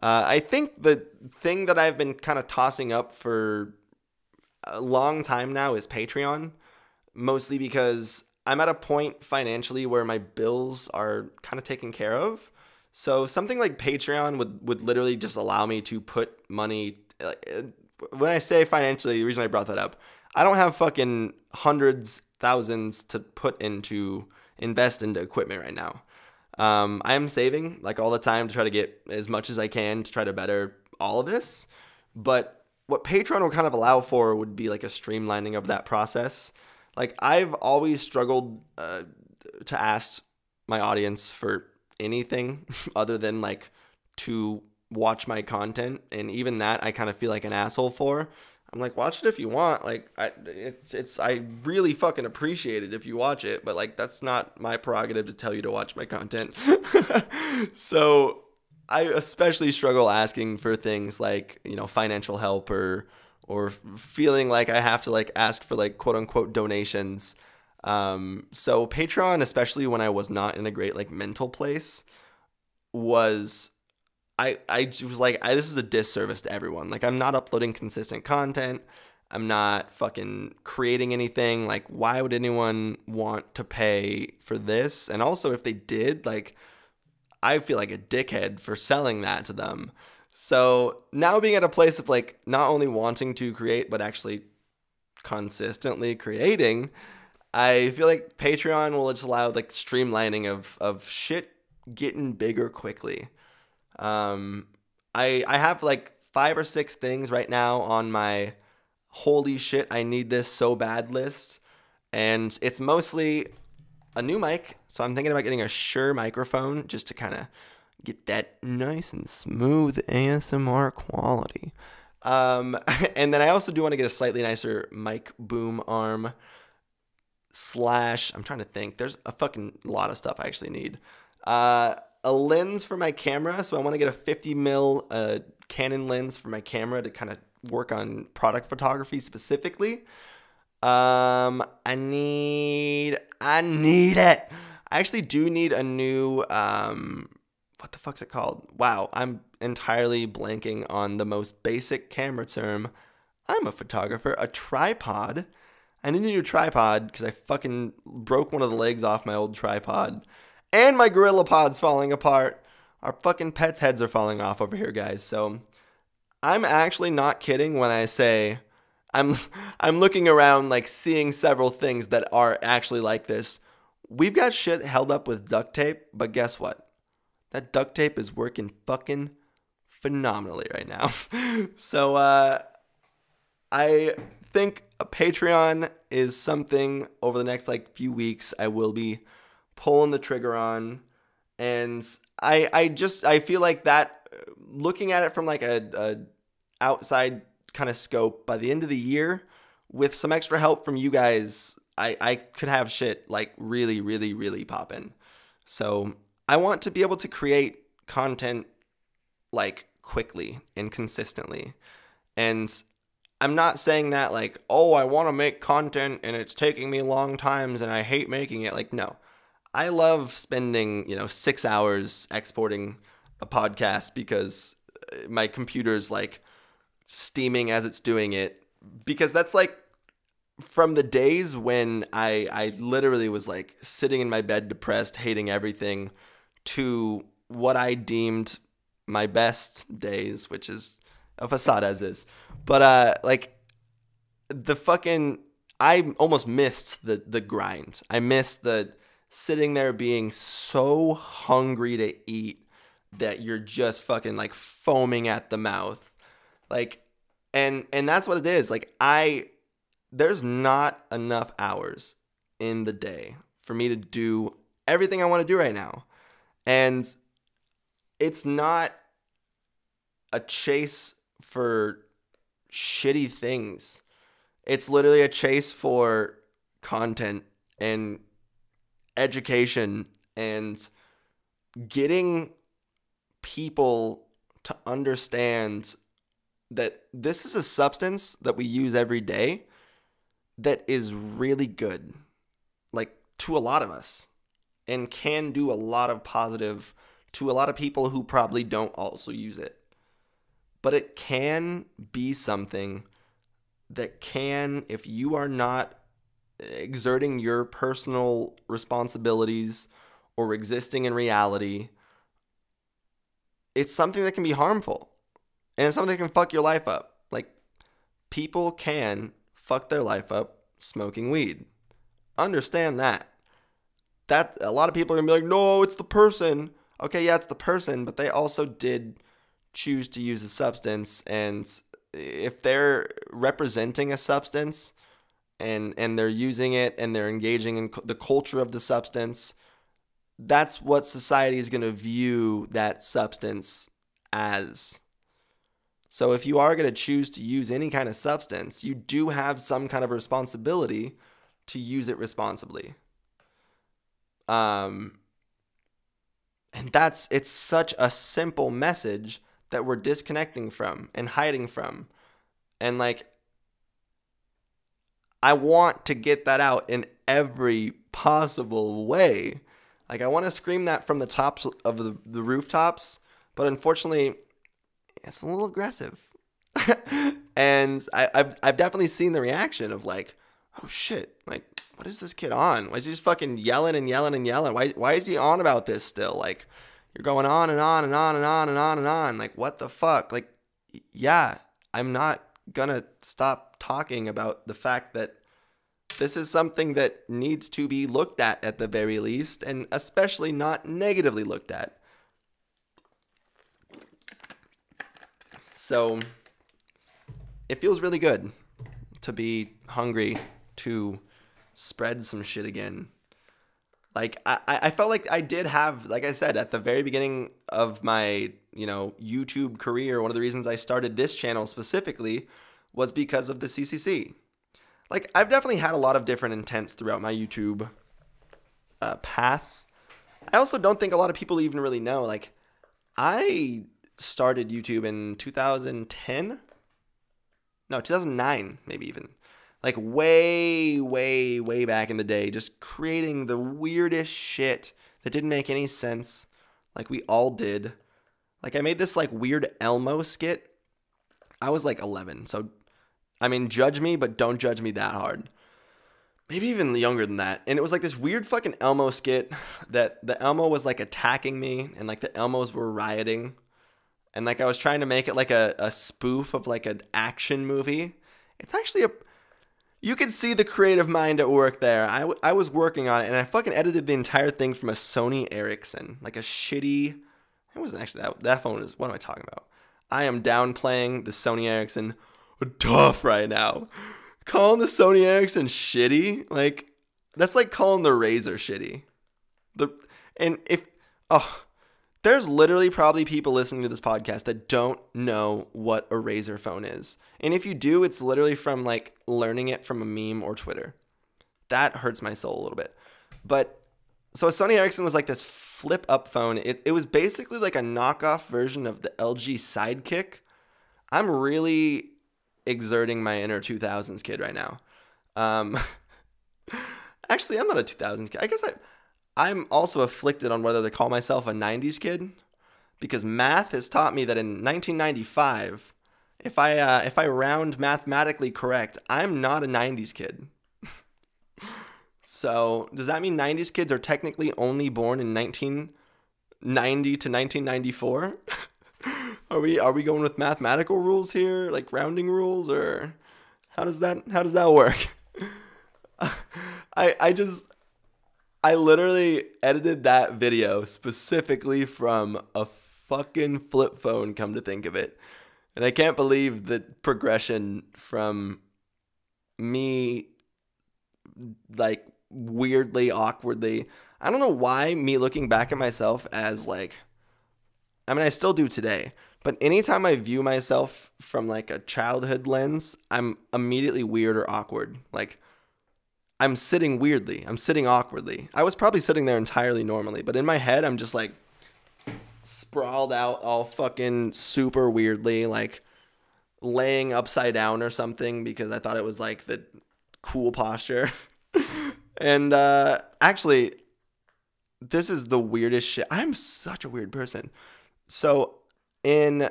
I think the thing that I've been kind of tossing up for a long time now is Patreon, mostly because I'm at a point financially where my bills are kind of taken care of. So something like Patreon would literally just allow me to put money. When I say financially, the reason I brought that up, I don't have fucking hundreds, thousands to invest into equipment right now. I am saving like all the time to try to get as much as I can to try to better all of this. But what Patreon will kind of allow for would be like a streamlining of that process. Like I've always struggled to ask my audience for anything other than like to watch my content, and even that I kind of feel like an asshole for. I'm like, watch it if you want. Like I really fucking appreciate it if you watch it, but like that's not my prerogative to tell you to watch my content. So I especially struggle asking for things like, you know, financial help or feeling like I have to like ask for like quote unquote donations. So Patreon, especially when I was not in a great like mental place, was I was like, this is a disservice to everyone. Like I'm not uploading consistent content. I'm not fucking creating anything. Like why would anyone want to pay for this? And also if they did, like I feel like a dickhead for selling that to them. So now being at a place of like not only wanting to create, but actually consistently creating, I feel like Patreon will just allow like streamlining of shit getting bigger quickly. I have like 5 or 6 things right now on my holy shit, I need this so bad list. And it's mostly a new mic. So I'm thinking about getting a Shure microphone just to kind of get that nice and smooth ASMR quality. And then I also do want to get a slightly nicer mic boom arm / I'm trying to think. There's a fucking lot of stuff I actually need. A lens for my camera. So I want to get a 50 mil Canon lens for my camera to kind of work on product photography specifically. I need it. I actually do need a new, what the fuck's it called? Wow, I'm entirely blanking on the most basic camera term. I'm a photographer. A tripod. I need a new tripod because I fucking broke one of the legs off my old tripod. And my Gorilla Pod's falling apart. Our fucking pets' heads are falling off over here, guys. So I'm actually not kidding when I say I'm I'm looking around like seeing several things that are actually like this. We've got shit held up with duct tape, but guess what? That duct tape is working fucking phenomenally right now. So I think a Patreon is something over the next like few weeks I will be pulling the trigger on. And I feel like that, looking at it from like a outside kind of scope, by the end of the year, with some extra help from you guys, I could have shit like really, really, really poppin'. So I want to be able to create content like quickly and consistently. And I'm not saying that like, oh, I want to make content and it's taking me long times and I hate making it. Like, no. I love spending, 6 hours exporting a podcast because my computer's like steaming as it's doing it. Because that's like from the days when I literally was like sitting in my bed depressed, hating everything, to what I deemed my best days, which is a facade as is. But like the fucking, I almost missed the grind. I missed the sitting there being so hungry to eat that you're just fucking like foaming at the mouth. Like, and that's what it is. Like there's not enough hours in the day for me to do everything I want to do right now. And it's not a chase for shitty things. It's literally a chase for content and education and getting people to understand that this is a substance that we use every day that is really good, like to a lot of us, and can do a lot of positive to a lot of people who probably don't also use it. But it can be something that can, if you are not exerting your personal responsibilities or existing in reality, it's something that can be harmful. And it's something that can fuck your life up. Like, people can fuck their life up smoking weed. Understand that. That a lot of people are going to be like, no, it's the person. Okay, yeah, it's the person, but they also did choose to use a substance. And if they're representing a substance and they're using it and they're engaging in the culture of the substance, that's what society is going to view that substance as. So if you are going to choose to use any kind of substance, you do have some kind of responsibility to use it responsibly. And it's such a simple message that we're disconnecting from and hiding from. And like, I want to get that out in every possible way. Like, I want to scream that from the tops of the rooftops, but unfortunately, it's a little aggressive. And I've definitely seen the reaction of like, oh shit, like, what is this kid on? Why is he just fucking yelling and yelling and yelling? Why is he on about this still? Like, you're going on and on and on and on and on and on. Like, what the fuck? Like, yeah, I'm not gonna stop talking about the fact that this is something that needs to be looked at the very least, and especially not negatively looked at. So it feels really good to be hungry to spread some shit again. Like, I felt like I did have, like I said, at the very beginning of my, YouTube career, one of the reasons I started this channel specifically was because of the CCC. Like, I've definitely had a lot of different intents throughout my YouTube path. I also don't think a lot of people even really know. Like, I started YouTube in 2010? No, 2009, maybe even. Like, way, way, way back in the day, just creating the weirdest shit that didn't make any sense, like we all did. Like, I made this, like, weird Elmo skit. I was, like, 11, so, I mean, judge me, but don't judge me that hard. Maybe even younger than that. And it was, like, this weird fucking Elmo skit that the Elmo was, like, attacking me, and, like, the Elmos were rioting. And, like, I was trying to make it, like, a spoof of, like, an action movie. It's actually you can see the creative mind at work there. I was working on it, and I fucking edited the entire thing from a Sony Ericsson. Like a shitty... It wasn't actually that phone is... What am I talking about? I am downplaying the Sony Ericsson tough right now. Calling the Sony Ericsson shitty? Like, that's like calling the Razr shitty. There's literally probably people listening to this podcast that don't know what a Razr phone is. And if you do, it's literally from like learning it from a meme or Twitter. That hurts my soul a little bit. But so a Sony Ericsson was like this flip up phone. It was basically like a knockoff version of the LG Sidekick. I'm really exerting my inner 2000s kid right now. Actually, I'm not a 2000s kid. I guess I'm also afflicted on whether to call myself a 90s kid, because math has taught me that in 1995, if I round mathematically correct, I'm not a 90s kid. So does that mean 90s kids are technically only born in 1990 to 1994? Are we going with mathematical rules here, like rounding rules, or how does that work? I literally edited that video specifically from a fucking flip phone, come to think of it. And I can't believe the progression from me, like, weirdly, awkwardly. I don't know why me looking back at myself as, like, I mean, I still do today. But anytime I view myself from, like, a childhood lens, I'm immediately weird or awkward. Like, I'm sitting weirdly. I'm sitting awkwardly. I was probably sitting there entirely normally, but in my head, I'm just like sprawled out all fucking super weirdly, like laying upside down or something because I thought it was like the cool posture. And actually, this is the weirdest shit. I'm such a weird person. So in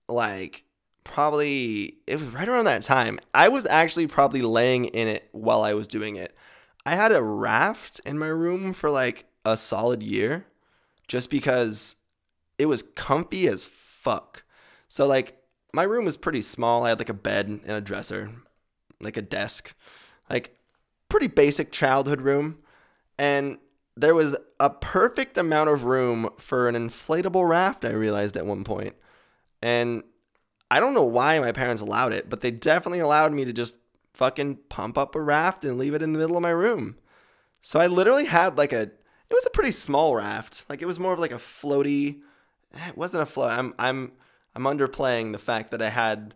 like... probably it was right around that time. I was actually probably laying in it while I was doing it. I had a raft in my room for like a solid year just because it was comfy as fuck. So like my room was pretty small. I had like a bed and a dresser, like a desk, like pretty basic childhood room. And there was a perfect amount of room for an inflatable raft, I realized at one point. And I don't know why my parents allowed it, but they definitely allowed me to just fucking pump up a raft and leave it in the middle of my room. So I literally had like it was a pretty small raft. Like it was more of like a floaty. It wasn't a float. I'm underplaying the fact that I had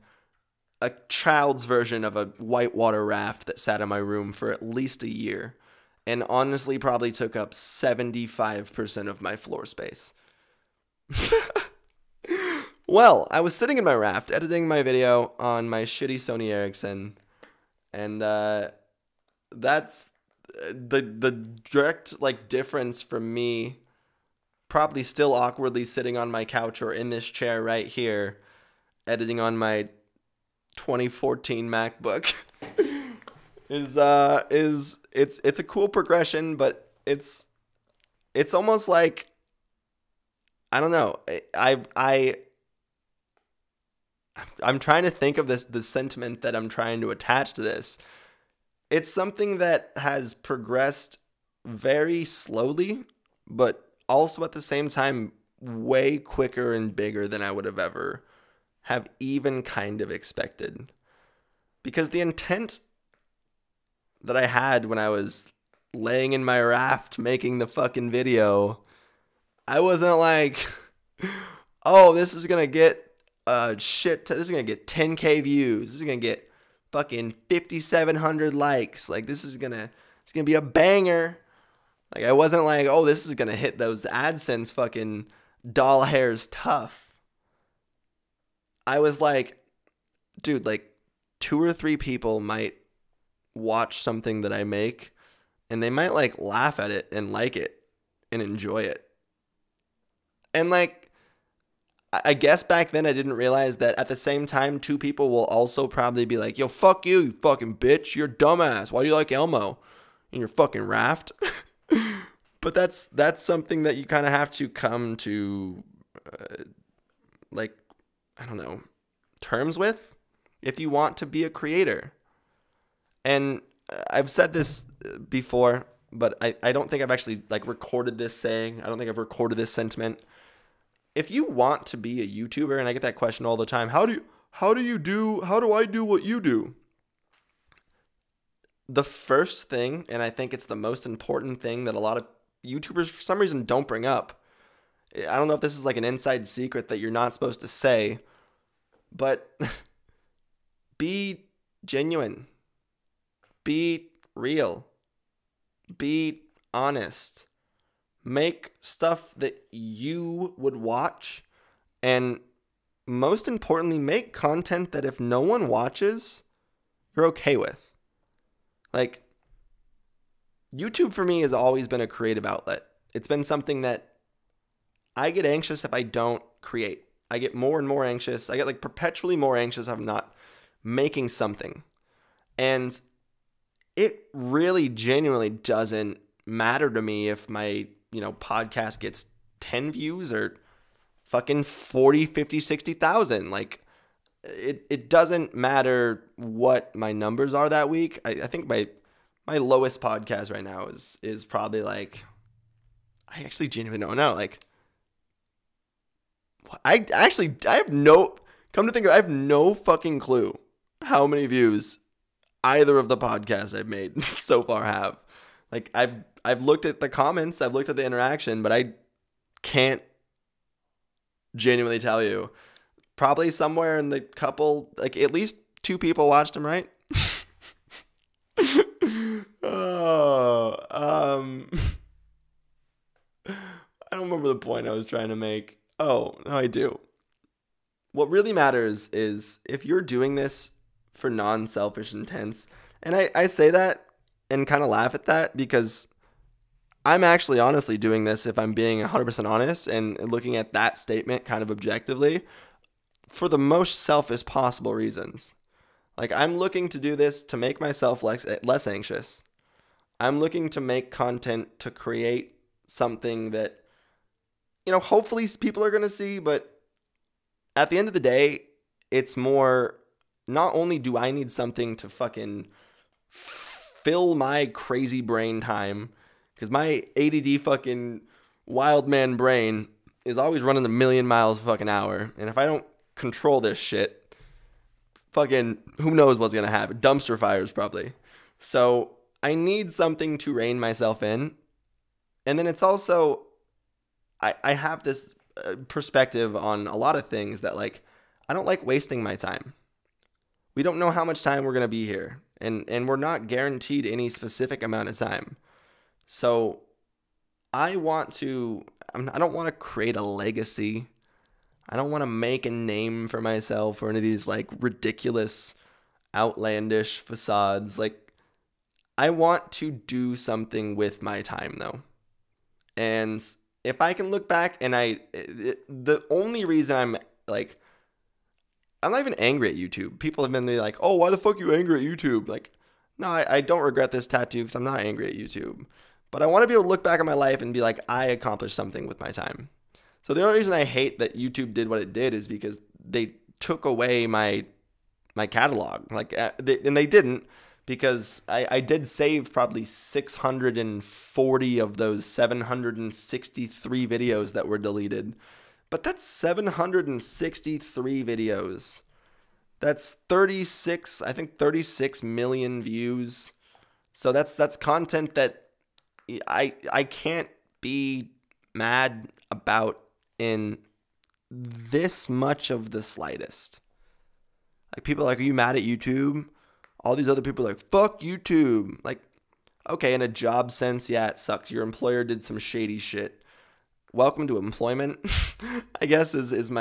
a child's version of a whitewater raft that sat in my room for at least a year, and honestly probably took up 75% of my floor space. Well, I was sitting in my raft editing my video on my shitty Sony Ericsson, and that's the direct like difference from me probably still awkwardly sitting on my couch or in this chair right here editing on my 2014 MacBook. It's a cool progression, but it's almost like, I don't know. I'm trying to think of the sentiment that I'm trying to attach to this. It's something that has progressed very slowly, but also at the same time way quicker and bigger than I would have ever have even kind of expected. Because the intent that I had when I was laying in my raft making the fucking video, I wasn't like, oh, this is going to get this is gonna get 10K views. This is gonna get fucking 5,700 likes. Like it's gonna be a banger. Like I wasn't like, oh, this is gonna hit those AdSense fucking doll hairs tough. I was like, dude, like 2 or 3 people might watch something that I make, and they might like laugh at it and like it and enjoy it. And like, I guess back then I didn't realize that at the same time 2 people will also probably be like, yo, fuck you, you fucking bitch. You're a dumbass. Why do you like Elmo in your fucking raft? But that's something that you kind of have to come to, like, I don't know, terms with. if you want to be a creator. And I've said this before, but I don't think I've actually like recorded this saying. I don't think I've recorded this sentiment. If you want to be a YouTuber, and I get that question all the time, how do I do what you do? The first thing, and I think it's the most important thing that a lot of YouTubers for some reason don't bring up. I don't know if this is like an inside secret that you're not supposed to say, but be genuine. Be real. Be honest. Make stuff that you would watch, and most importantly, make content that if no one watches, you're okay with. Like, YouTube for me has always been a creative outlet. It's been something that I get anxious if I don't create. I get more and more anxious. I get like perpetually more anxious if I'm not making something. And it really genuinely doesn't matter to me if my, podcast gets 10 views or fucking 40, 50, 60,000. Like, it doesn't matter what my numbers are that week. I think my lowest podcast right now is probably like, I actually genuinely don't know. Like, I have no, come to think of it, I have no fucking clue how many views either of the podcasts I've made so far have. Like, I've looked at the comments, I've looked at the interaction, but I can't genuinely tell you. Probably somewhere in the couple, like at least 2 people watched them, right? I don't remember the point I was trying to make. Oh, no, I do. What really matters is if you're doing this for non-selfish intents, and I say that and kind of laugh at that because I'm actually honestly doing this, if I'm being 100% honest and looking at that statement kind of objectively, for the most selfish possible reasons. Like, I'm looking to do this to make myself less anxious. I'm looking to make content to create something that, hopefully people are going to see, but at the end of the day, it's more, not only do I need something to fucking fill my crazy brain time, because my ADD fucking wild man brain is always running a million miles a fucking hour, and if I don't control this shit, fucking who knows what's gonna happen. Dumpster fires probably. So I need something to rein myself in. And then it's also, I have this perspective on a lot of things that, like, I don't like wasting my time. We don't know how much time we're gonna be here, and we're not guaranteed any specific amount of time. So I don't want to create a legacy. I don't want to make a name for myself or any of these like ridiculous, outlandish facades. Like, I want to do something with my time though. And if I can look back and the only reason I'm not even angry at YouTube. People have been like, oh, why the fuck are you angry at YouTube? Like, no, I don't regret this tattoo because I'm not angry at YouTube. But I want to be able to look back at my life and be like, I accomplished something with my time. So the only reason I hate that YouTube did what it did is because they took away my catalog. And they didn't, because I did save probably 640 of those 763 videos that were deleted. But that's 763 videos. That's 36 million views. So that's content that I can't be mad about in this much of the slightest. Like, people are like, are you mad at YouTube? All these other people are like, fuck YouTube. Like, okay, in a job sense, yeah, it sucks. Your employer did some shady shit. Welcome to employment, I guess there's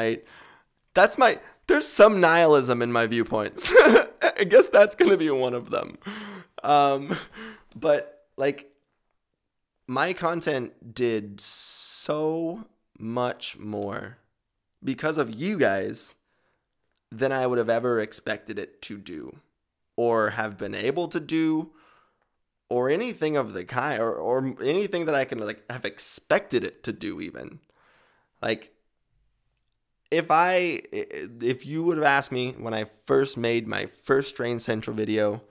some nihilism in my viewpoints. I guess that's going to be one of them. But like, my content did so much more because of you guys than I would have ever expected it to do or have been able to do, or anything of the kind, or anything that I can like have expected it to do even. Like, if you would have asked me when I first made my first Strain Central video,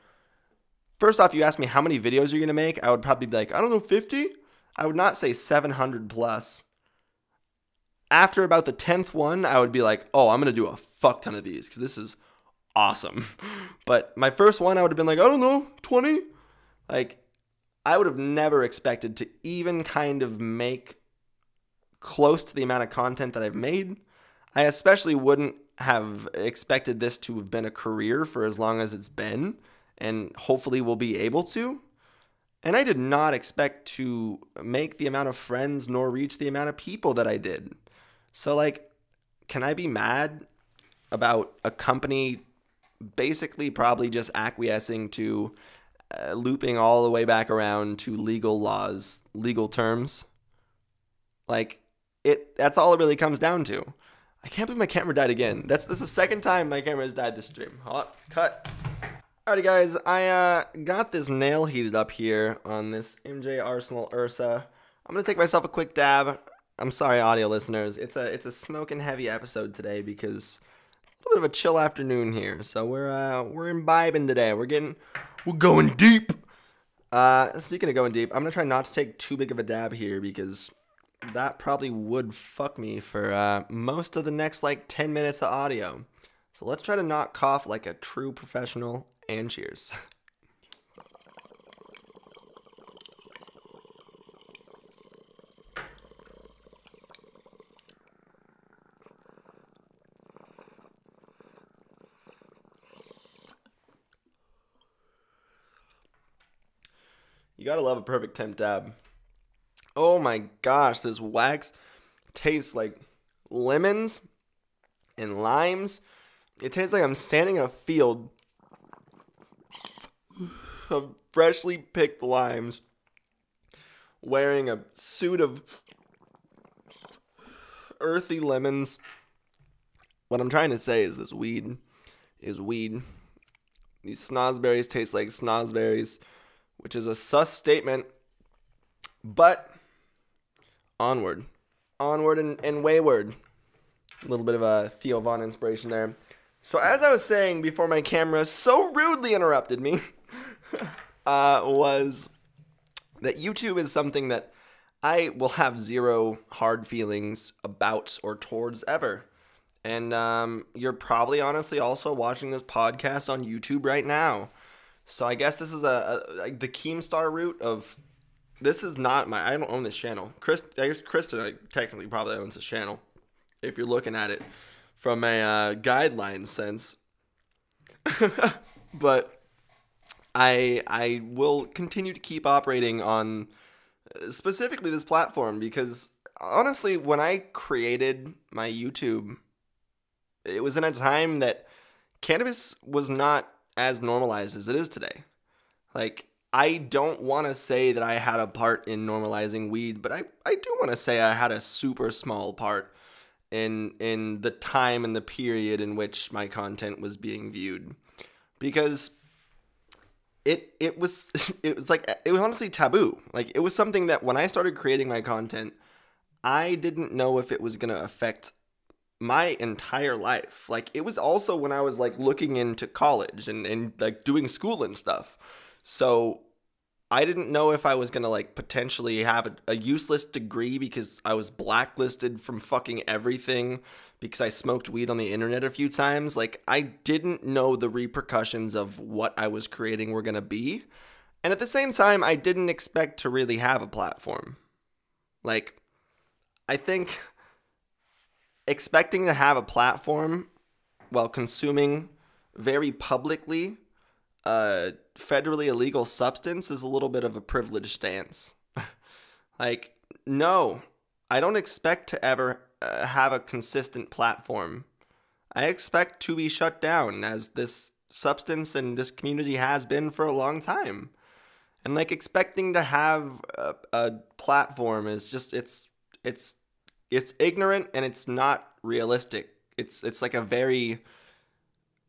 first off, you asked me how many videos you're going to make, I would probably be like, I don't know, 50? I would not say 700 plus. After about the 10th one, I would be like, oh, I'm going to do a fuck ton of these because this is awesome. But my first one, I would have been like, I don't know, 20? Like, I would have never expected to even kind of make close to the amount of content that I've made. I especially wouldn't have expected this to have been a career for as long as it's been, and hopefully will be able to. And I did not expect to make the amount of friends nor reach the amount of people that I did. So, like, can I be mad about a company basically probably just acquiescing to looping all the way back around to legal laws, legal terms? Like, that's all it really comes down to. I can't believe my camera died again. This is the second time my camera has died this stream. Cut. Alrighty, guys, I got this nail heated up here on this MJ Arsenal Ursa. I'm gonna take myself a quick dab. I'm sorry, audio listeners. It's a smoking heavy episode today because it's a little bit of a chill afternoon here. So we're imbibing today. We're going deep. Speaking of going deep, I'm gonna try not to take too big of a dab here because that probably would fuck me for most of the next like 10 minutes of audio. So let's try to not cough like a true professional, and cheers. You gotta love a perfect temp dab. Oh my gosh, this wax tastes like lemons and limes. It tastes like I'm standing in a field of freshly picked limes, wearing a suit of earthy lemons. What I'm trying to say is this weed is weed. These snozberries taste like snozberries, which is a sus statement, but onward and wayward. A little bit of a Theo Von inspiration there. So as I was saying before my camera so rudely interrupted me, was that YouTube is something that I will have zero hard feelings about or towards ever. And you're probably honestly also watching this podcast on YouTube right now. So I guess this is like the Keemstar route of, this is not I don't own this channel. I guess Kristen technically probably owns this channel, if you're looking at it from a guideline sense. But I will continue to keep operating on specifically this platform because honestly, when I created my YouTube, it was in a time that cannabis was not as normalized as it is today. Like, I don't want to say that I had a part in normalizing weed, but I do want to say I had a super small part in the time and the period in which my content was being viewed. Because it was honestly taboo. Like, it was something that when I started creating my content, I didn't know if it was going to affect my entire life. Like, it was also when I was like looking into college and like doing school and stuff. So I didn't know if I was going to like potentially have a useless degree because I was blacklisted from fucking everything because I smoked weed on the internet a few times. Like, I didn't know the repercussions of what I was creating were going to be. And at the same time, I didn't expect to really have a platform. Like, I think expecting to have a platform while consuming very publicly federally illegal substance is a little bit of a privileged stance. Like, no, I don't expect to ever have a consistent platform. I expect to be shut down, as this substance and this community has been for a long time. And like, expecting to have a platform is just, it's ignorant and it's not realistic. It's like a very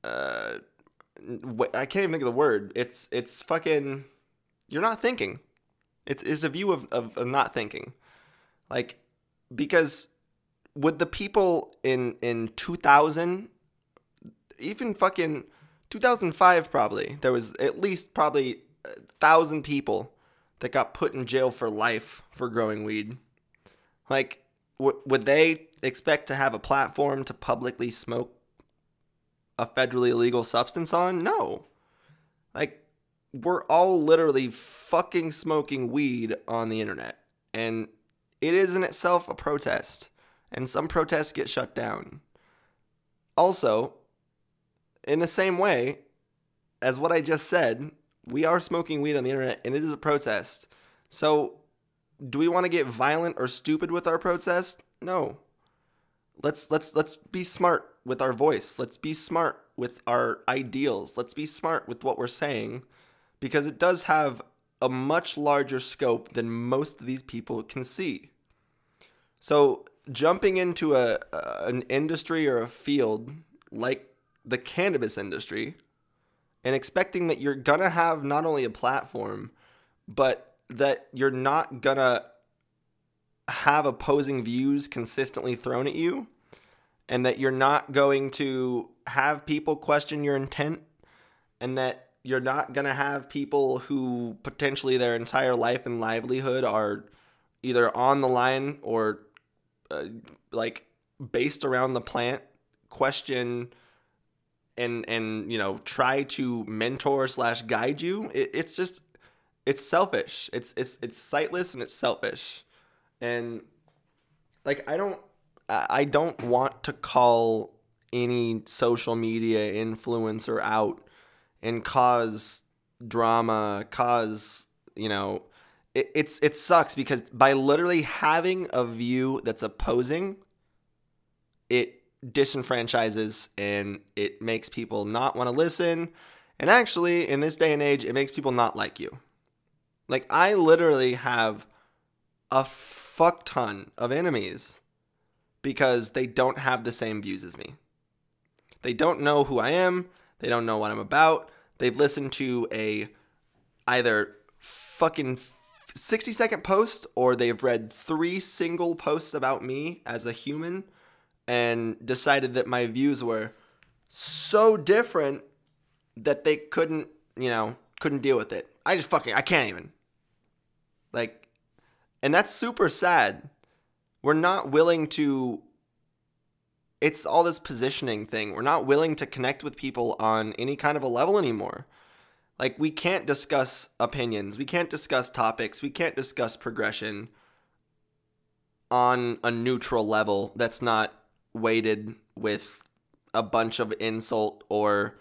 I can't even think of the word. It's fucking, you're not thinking. It's a view of not thinking. Like, because would the people in 2000, even fucking 2005 probably, there was at least probably 1,000 people that got put in jail for life for growing weed. Like, would they expect to have a platform to publicly smoke a federally illegal substance on? No. Like, we're all literally fucking smoking weed on the internet. And it is in itself a protest. And some protests get shut down. Also, in the same way as what I just said, we are smoking weed on the internet and it is a protest. So, do we want to get violent or stupid with our protest? No. Let's be smart with our voice. Let's be smart with our ideals. Let's be smart with what we're saying, because it does have a much larger scope than most of these people can see. So jumping into an industry or a field like the cannabis industry and expecting that you're going to have not only a platform, but that you're not going to have opposing views consistently thrown at you, and that you're not going to have people question your intent, and that you're not going to have people who potentially their entire life and livelihood are either on the line or like based around the plant question and you know, try to mentor / guide you. It's just, it's selfish. It's sightless and it's selfish. And like, I don't want to call any social media influencer out and cause drama, you know, it sucks, because by literally having a view that's opposing, it disenfranchises and it makes people not want to listen. And actually, in this day and age, it makes people not like you. Like, I literally have a fuck ton of enemies because they don't have the same views as me. They don't know who I am. They don't know what I'm about. They've listened to a either fucking 60-second post, or they've read 3 single posts about me as a human and decided that my views were so different that they couldn't deal with it. I can't even. Like, and that's super sad. We're not willing to, it's all this positioning thing. We're not willing to connect with people on any kind of a level anymore. Like, we can't discuss opinions. We can't discuss topics. We can't discuss progression on a neutral level that's not weighted with a bunch of insult or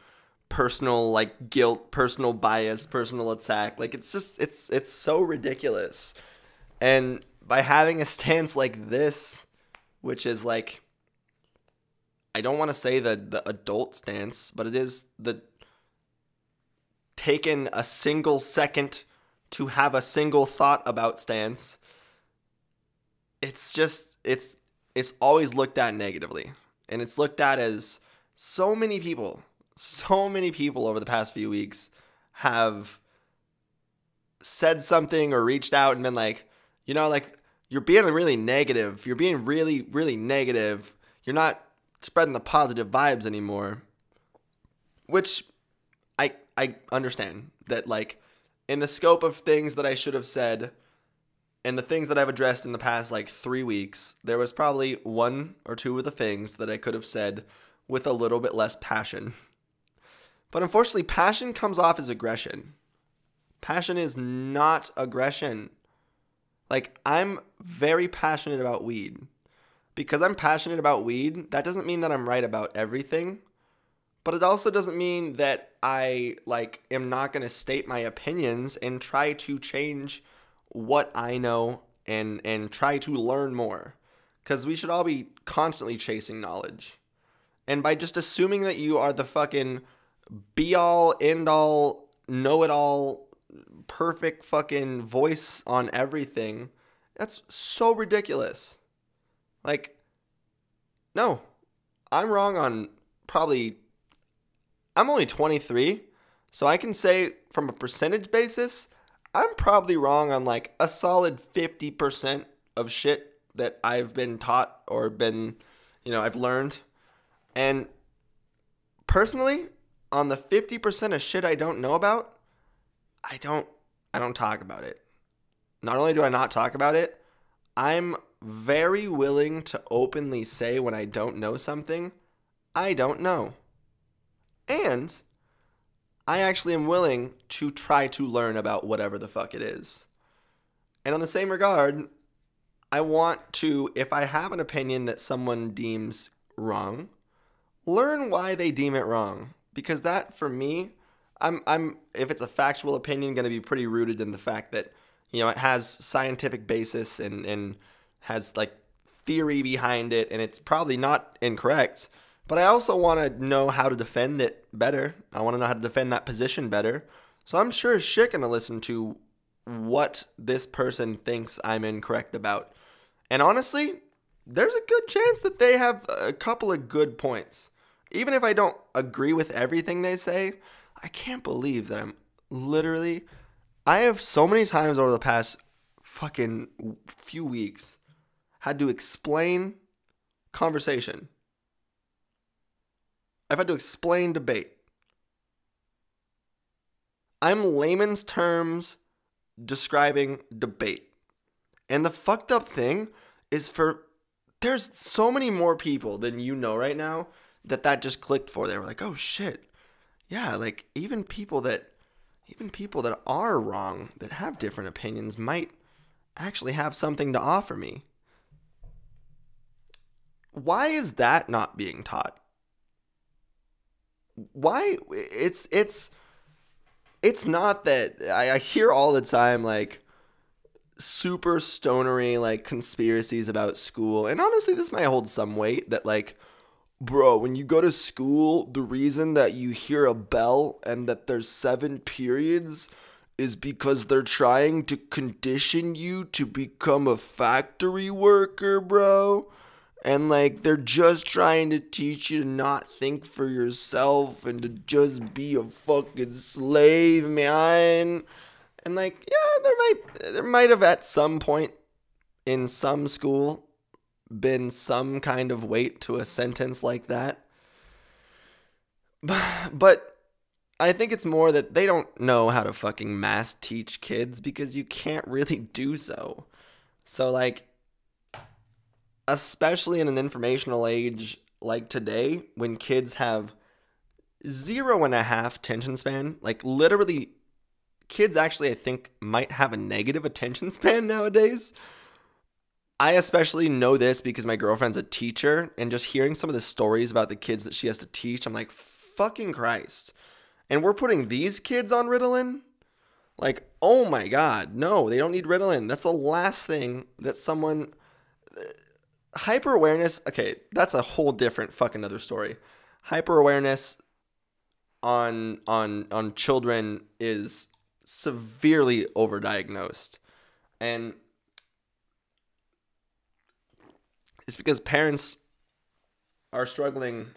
personal, like, guilt, personal bias, personal attack. Like, it's just, it's so ridiculous. And by having a stance like this, which is like, I don't want to say the adult stance, but it is the taken a single second to have a single thought about stance. It's just, it's always looked at negatively. And it's looked at as so many people over the past few weeks have said something or reached out and been like, you know, like, you're being really negative. You're being really, really negative. You're not spreading the positive vibes anymore. Which I understand that, like, in the scope of things that I should have said and the things that I've addressed in the past, like, 3 weeks, there was probably 1 or 2 of the things that I could have said with a little bit less passion. But unfortunately, passion comes off as aggression. Passion is not aggression. Like, I'm very passionate about weed. Because I'm passionate about weed, that doesn't mean that I'm right about everything. But it also doesn't mean that I, like, am not going to state my opinions and try to change what I know and try to learn more. Because we should all be constantly chasing knowledge. And by just assuming that you are the fucking be-all, end-all, know-it-all, perfect fucking voice on everything, that's so ridiculous. Like, no, I'm wrong on probably, I'm only 23, so I can say from a percentage basis, I'm probably wrong on like a solid 50% of shit that I've been taught or been, I've learned. And personally, on the 50% of shit I don't know about, I don't talk about it. Not only do I not talk about it, I'm very willing to openly say when I don't know something, I don't know. And I actually am willing to try to learn about whatever the fuck it is. And on the same regard, I want to, if I have an opinion that someone deems wrong, learn why they deem it wrong. Because that, for me, I'm if it's a factual opinion, going to be pretty rooted in the fact that, it has scientific basis and has like theory behind it, and it's probably not incorrect. But I also want to know how to defend it better. I want to know how to defend that position better. So I'm sure as shit going to listen to what this person thinks I'm incorrect about. And honestly, there's a good chance that they have a couple of good points. Even if I don't agree with everything they say, I can't believe that I have so many times over the past fucking few weeks had to explain conversation. I've had to explain debate. I'm layman's terms describing debate. And the fucked up thing is there's so many more people than you know right now that just clicked for. They were like, oh shit. Yeah, like even people that are wrong, that have different opinions, might actually have something to offer me. Why is that not being taught? Why? It's not that I hear all the time like super stonery like conspiracies about school, and honestly this might hold some weight, that like, bro, when you go to school, the reason that you hear a bell and that there's 7 periods is because they're trying to condition you to become a factory worker, bro. And like, they're just trying to teach you to not think for yourself and to just be a fucking slave, man. And like, yeah, there might have at some point in some school been some kind of weight to a sentence like that. But I think it's more that they don't know how to fucking mass teach kids because you can't really do so. So like, especially in an informational age like today, when kids have 0.5 attention span, like literally kids actually I think might have a negative attention span nowadays. I especially know this because my girlfriend's a teacher, and just hearing some of the stories about the kids that she has to teach, I'm like, fucking Christ. And we're putting these kids on Ritalin? Like, oh my God, no, they don't need Ritalin. That's the last thing that someone... Hyper-awareness, okay, that's a whole different fucking other story. Hyper-awareness on children is severely overdiagnosed. And it's because parents are struggling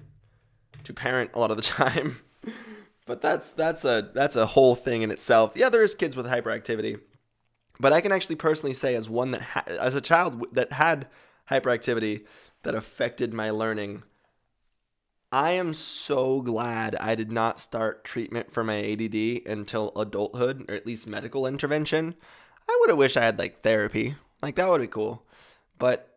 to parent a lot of the time. But that's a whole thing in itself. Yeah, there's kids with hyperactivity. But I can actually personally say, as one that as a child that had hyperactivity that affected my learning, I am so glad I did not start treatment for my ADD until adulthood, or at least medical intervention. I would have wished I had like therapy. Like that would be cool. But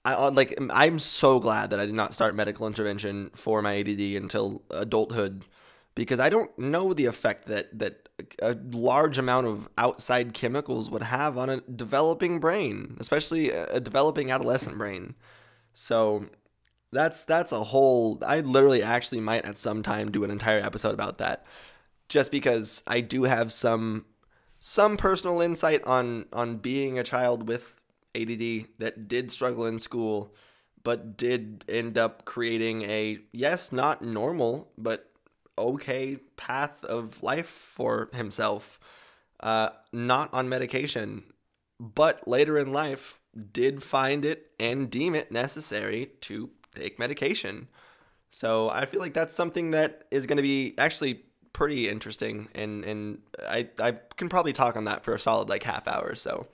I'm so glad that I did not start medical intervention for my ADD until adulthood, because I don't know the effect that a large amount of outside chemicals would have on a developing brain, especially a developing adolescent brain. So that's a whole, I literally actually might at some time do an entire episode about that, just because I do have some personal insight on being a child with ADD that did struggle in school, but did end up creating a, yes, not normal, but okay path of life for himself, not on medication, but later in life did find it and deem it necessary to take medication. So I feel like that's something that is going to be actually pretty interesting, and I can probably talk on that for a solid like half hour. So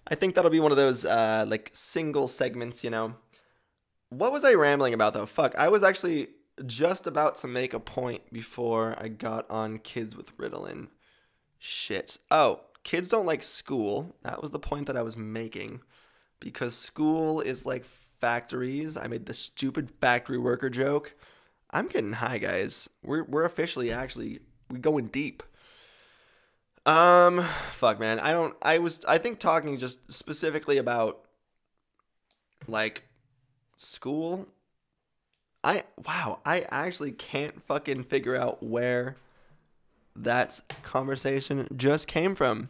I think that'll be one of those like single segments, you know. What was I rambling about though? Fuck, I was actually just about to make a point before I got on kids with Ritalin. Shit. Oh, kids don't like school. That was the point that I was making. Because school is like factories. I made the stupid factory worker joke. I'm getting high, guys. We're officially actually we going deep. Fuck, man. I think talking just specifically about like school. I actually can't fucking figure out where that conversation just came from.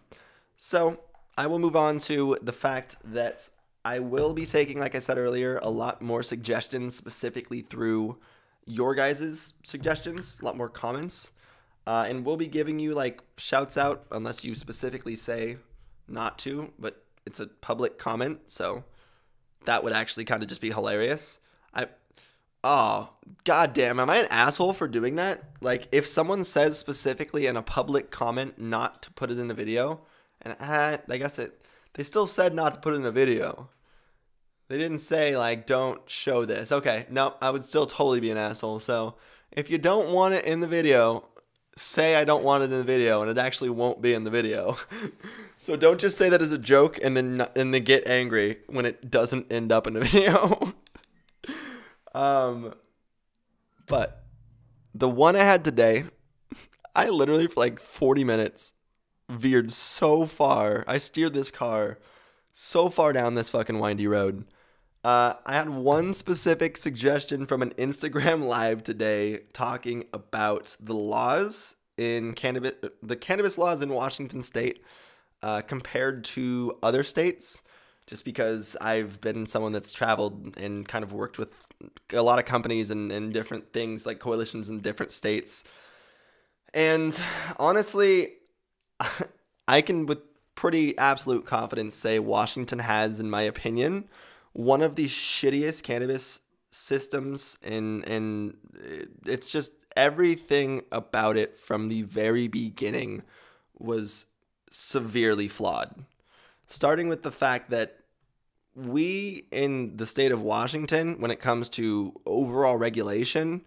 So I will move on to the fact that I will be taking, like I said earlier, a lot more suggestions specifically through your guys' suggestions, a lot more comments. And we'll be giving you like shouts out unless you specifically say not to, but it's a public comment, so that would actually kind of just be hilarious. Oh, goddamn, am I an asshole for doing that? Like, if someone says specifically in a public comment not to put it in a video, and I guess they still said not to put it in a video. They didn't say, like, don't show this. Okay, no, I would still totally be an asshole. So, if you don't want it in the video, say I don't want it in the video, and it actually won't be in the video. So don't just say that as a joke and then get angry when it doesn't end up in the video. But the one I had today, I literally for like 40 minutes veered so far. I steered this car so far down this fucking windy road. I had one specific suggestion from an Instagram live today talking about the laws in cannabis, the cannabis laws in Washington state compared to other states. Just because I've been someone that's traveled and kind of worked with a lot of companies and different things like coalitions in different states. And honestly, I can with pretty absolute confidence say Washington has, in my opinion, one of the shittiest cannabis systems, and it's just everything about it from the very beginning was severely flawed. Starting with the fact that we in the state of Washington, when it comes to overall regulation,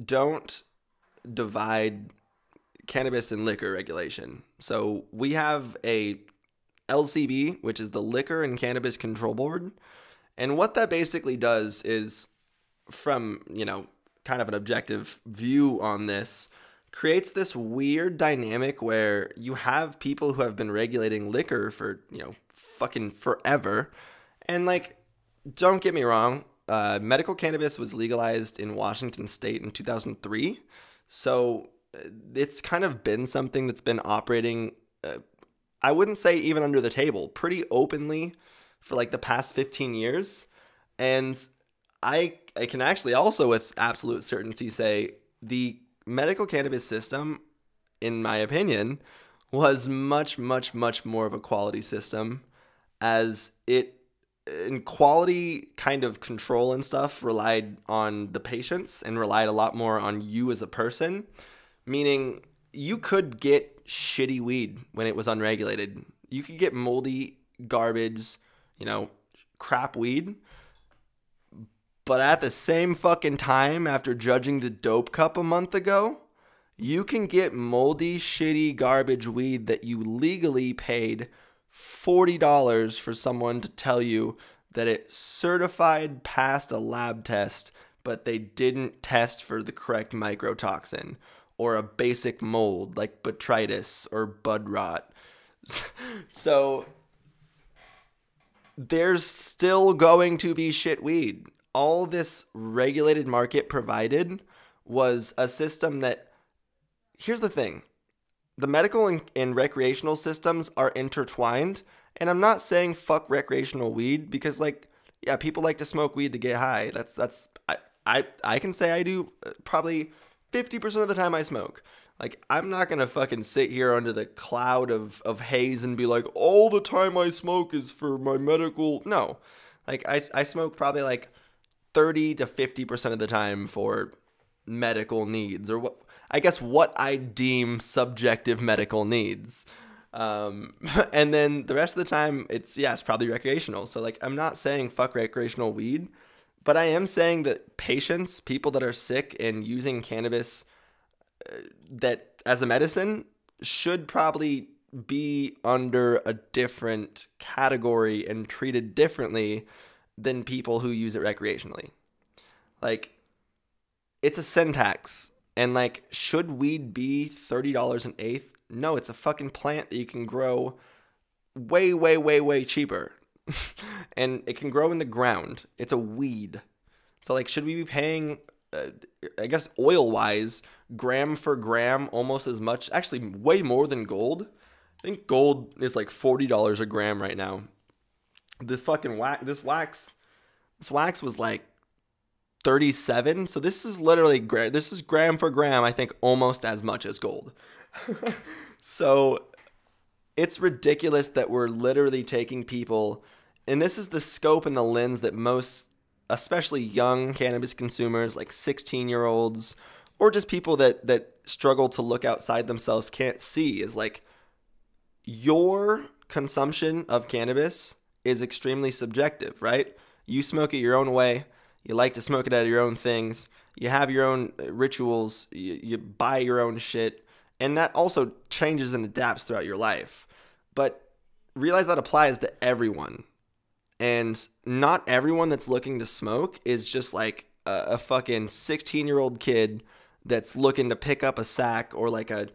don't divide cannabis and liquor regulation. So we have a LCB, which is the Liquor and Cannabis Control Board. And what that basically does is, from, you know, kind of an objective view on this, creates this weird dynamic where you have people who have been regulating liquor for, you know, fucking forever. And, like, don't get me wrong, medical cannabis was legalized in Washington state in 2003. So it's kind of been something that's been operating, I wouldn't say even under the table, pretty openly for like the past 15 years. And I can actually also with absolute certainty say the medical cannabis system, in my opinion, was much, much, much more of a quality system, as it, in quality kind of control and stuff, relied on the patients and relied a lot more on you as a person, meaning you could get shitty weed when it was unregulated. You could get moldy, garbage, you know, crap weed. But at the same fucking time, after judging the Dope Cup a month ago, you can get moldy, shitty, garbage weed that you legally paid $40 for someone to tell you that it certified passed a lab test, but they didn't test for the correct mycotoxin or a basic mold like botrytis or bud rot. So there's still going to be shit weed. All this regulated market provided was a system that, here's the thing, the medical and recreational systems are intertwined, and I'm not saying fuck recreational weed, because, like, yeah, people like to smoke weed to get high. I can say I do probably 50% of the time I smoke. Like, I'm not gonna fucking sit here under the cloud of haze and be like, all the time I smoke is for my medical. No, like I smoke probably like 30 to 50% of the time for medical needs, or what I deem subjective medical needs. And then the rest of the time, it's probably recreational. So like, I'm not saying fuck recreational weed, but I am saying that patients, people that are sick and using cannabis that as a medicine, should probably be under a different category and treated differently than people who use it recreationally. Like, it's a sin tax. And like, should weed be $30 an eighth? No, it's a fucking plant that you can grow way, way, way, way cheaper. And it can grow in the ground. It's a weed. So like, should we be paying, I guess oil-wise, gram for gram, almost as much, actually way more than gold? I think gold is like $40 a gram right now. The fucking this wax was like 37. So this is literally, this is gram for gram, I think almost as much as gold. So it's ridiculous that we're literally taking people, and this is the scope and the lens that most, especially young cannabis consumers, like 16-year-olds, or just people that struggle to look outside themselves, can't see, is like, your consumption of cannabis is extremely subjective, right? You smoke it your own way. You like to smoke it out of your own things. You have your own rituals. You buy your own shit. And that also changes and adapts throughout your life. But realize that applies to everyone. And not everyone that's looking to smoke is just like a fucking 16-year-old kid that's looking to pick up a sack, or like a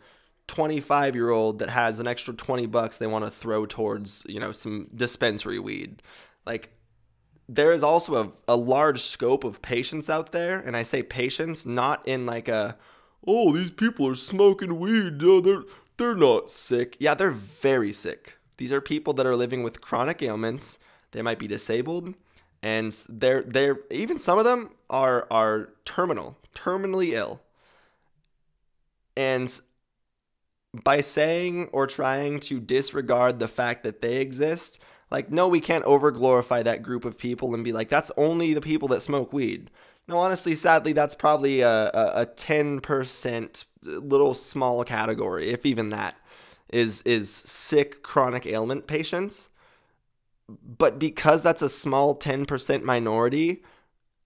25-year-old that has an extra $20 they want to throw towards, some dispensary weed. Like, there is also a large scope of patients out there. And I say patients not in like oh, these people are smoking weed. They're not sick. Yeah, they're very sick. These are people that are living with chronic ailments. They might be disabled, and they're even some of them are terminally ill. And by saying or trying to disregard the fact that they exist, like, no, we can't overglorify that group of people and be like, that's only the people that smoke weed. No, honestly, sadly, that's probably a 10% little small category, if even that, is sick chronic ailment patients. But because that's a small 10% minority,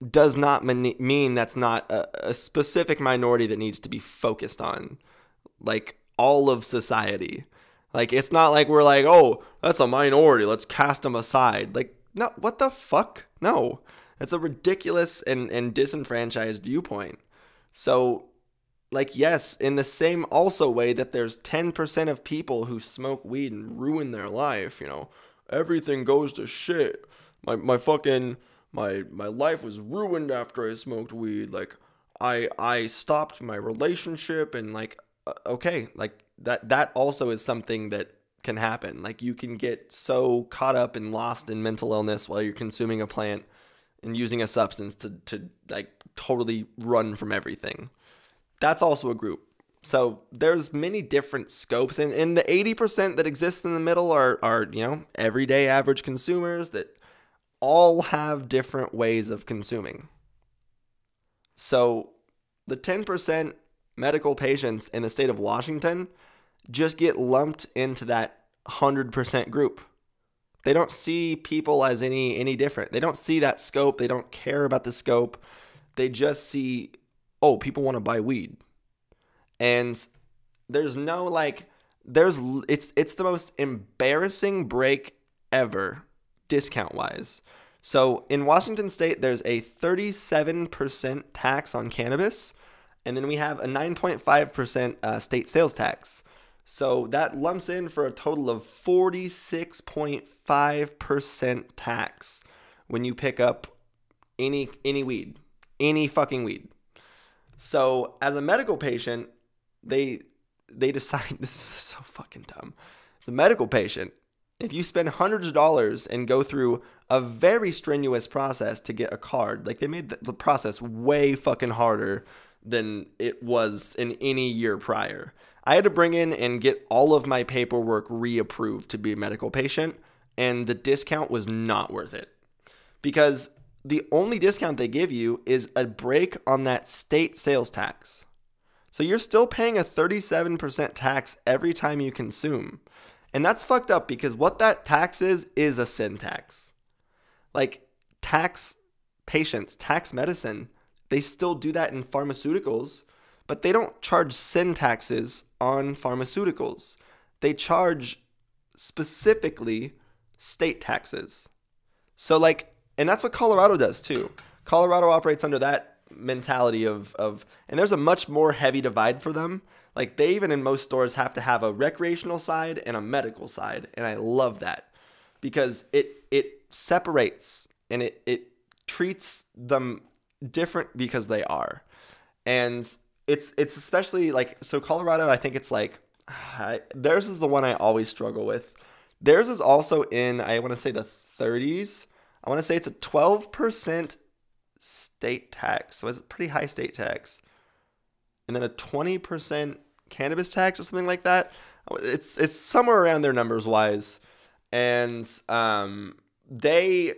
does not mean that's not a specific minority that needs to be focused on, like all of society. Like, it's not like we're like, oh, that's a minority, let's cast them aside. Like, no, what the fuck? No. That's a ridiculous and disenfranchised viewpoint. So, like, yes, in the same also way that there's 10% of people who smoke weed and ruin their life, everything goes to shit. My life was ruined after I smoked weed. Like, I stopped my relationship, and like, okay, like that also is something that can happen. Like, you can get so caught up and lost in mental illness while you're consuming a plant and using a substance to like totally run from everything. That's also a group. So there's many different scopes, and the 80% that exist in the middle are everyday average consumers that all have different ways of consuming. So the 10% medical patients in the state of Washington just get lumped into that 100% group. They don't see people as any different. They don't see that scope. They don't care about the scope. They just see, oh, people want to buy weed. And there's no like, it's the most embarrassing break ever, discount wise. So in Washington state, there's a 37% tax on cannabis, and then we have a 9.5% state sales tax. So that lumps in for a total of 46.5% tax when you pick up any weed, any fucking weed. So as a medical patient, they decide, this is so fucking dumb. As a medical patient, if you spend hundreds of dollars and go through a very strenuous process to get a card, like they made the process way fucking harder than it was in any year prior. I had to bring in and get all of my paperwork reapproved to be a medical patient, and the discount was not worth it. Because the only discount they give you is a break on that state sales tax. So you're still paying a 37% tax every time you consume. And that's fucked up because what that tax is a sin tax. Like tax patients, tax medicine, they still do that in pharmaceuticals, but they don't charge sin taxes on pharmaceuticals. They charge specifically state taxes. So like, and that's what Colorado does too. Colorado operates under that mentality of and there's a much more heavy divide for them. Like they even in most stores have to have a recreational side and a medical side. And I love that because it separates and it treats them different because they are. And it's especially like, so Colorado, I think it's like, theirs is the one I always struggle with. Theirs is also in, I want to say the 30s. I want to say it's a 12% state tax. So it's a pretty high state tax. And then a 20% cannabis tax or something like that. It's somewhere around there numbers wise. And they,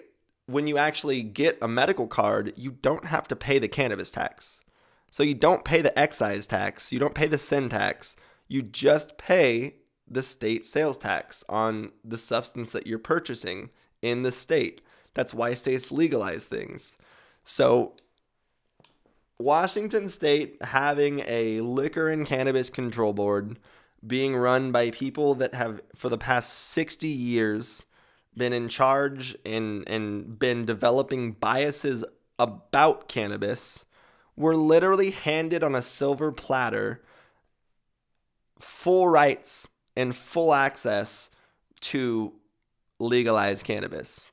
when you actually get a medical card, you don't have to pay the cannabis tax. So you don't pay the excise tax. You don't pay the sin tax. You just pay the state sales tax on the substance that you're purchasing in the state. That's why states legalize things. So Washington State having a liquor and cannabis control board being run by people that have for the past 60 years been in charge and been developing biases about cannabis were literally handed on a silver platter full rights and full access to legalize cannabis.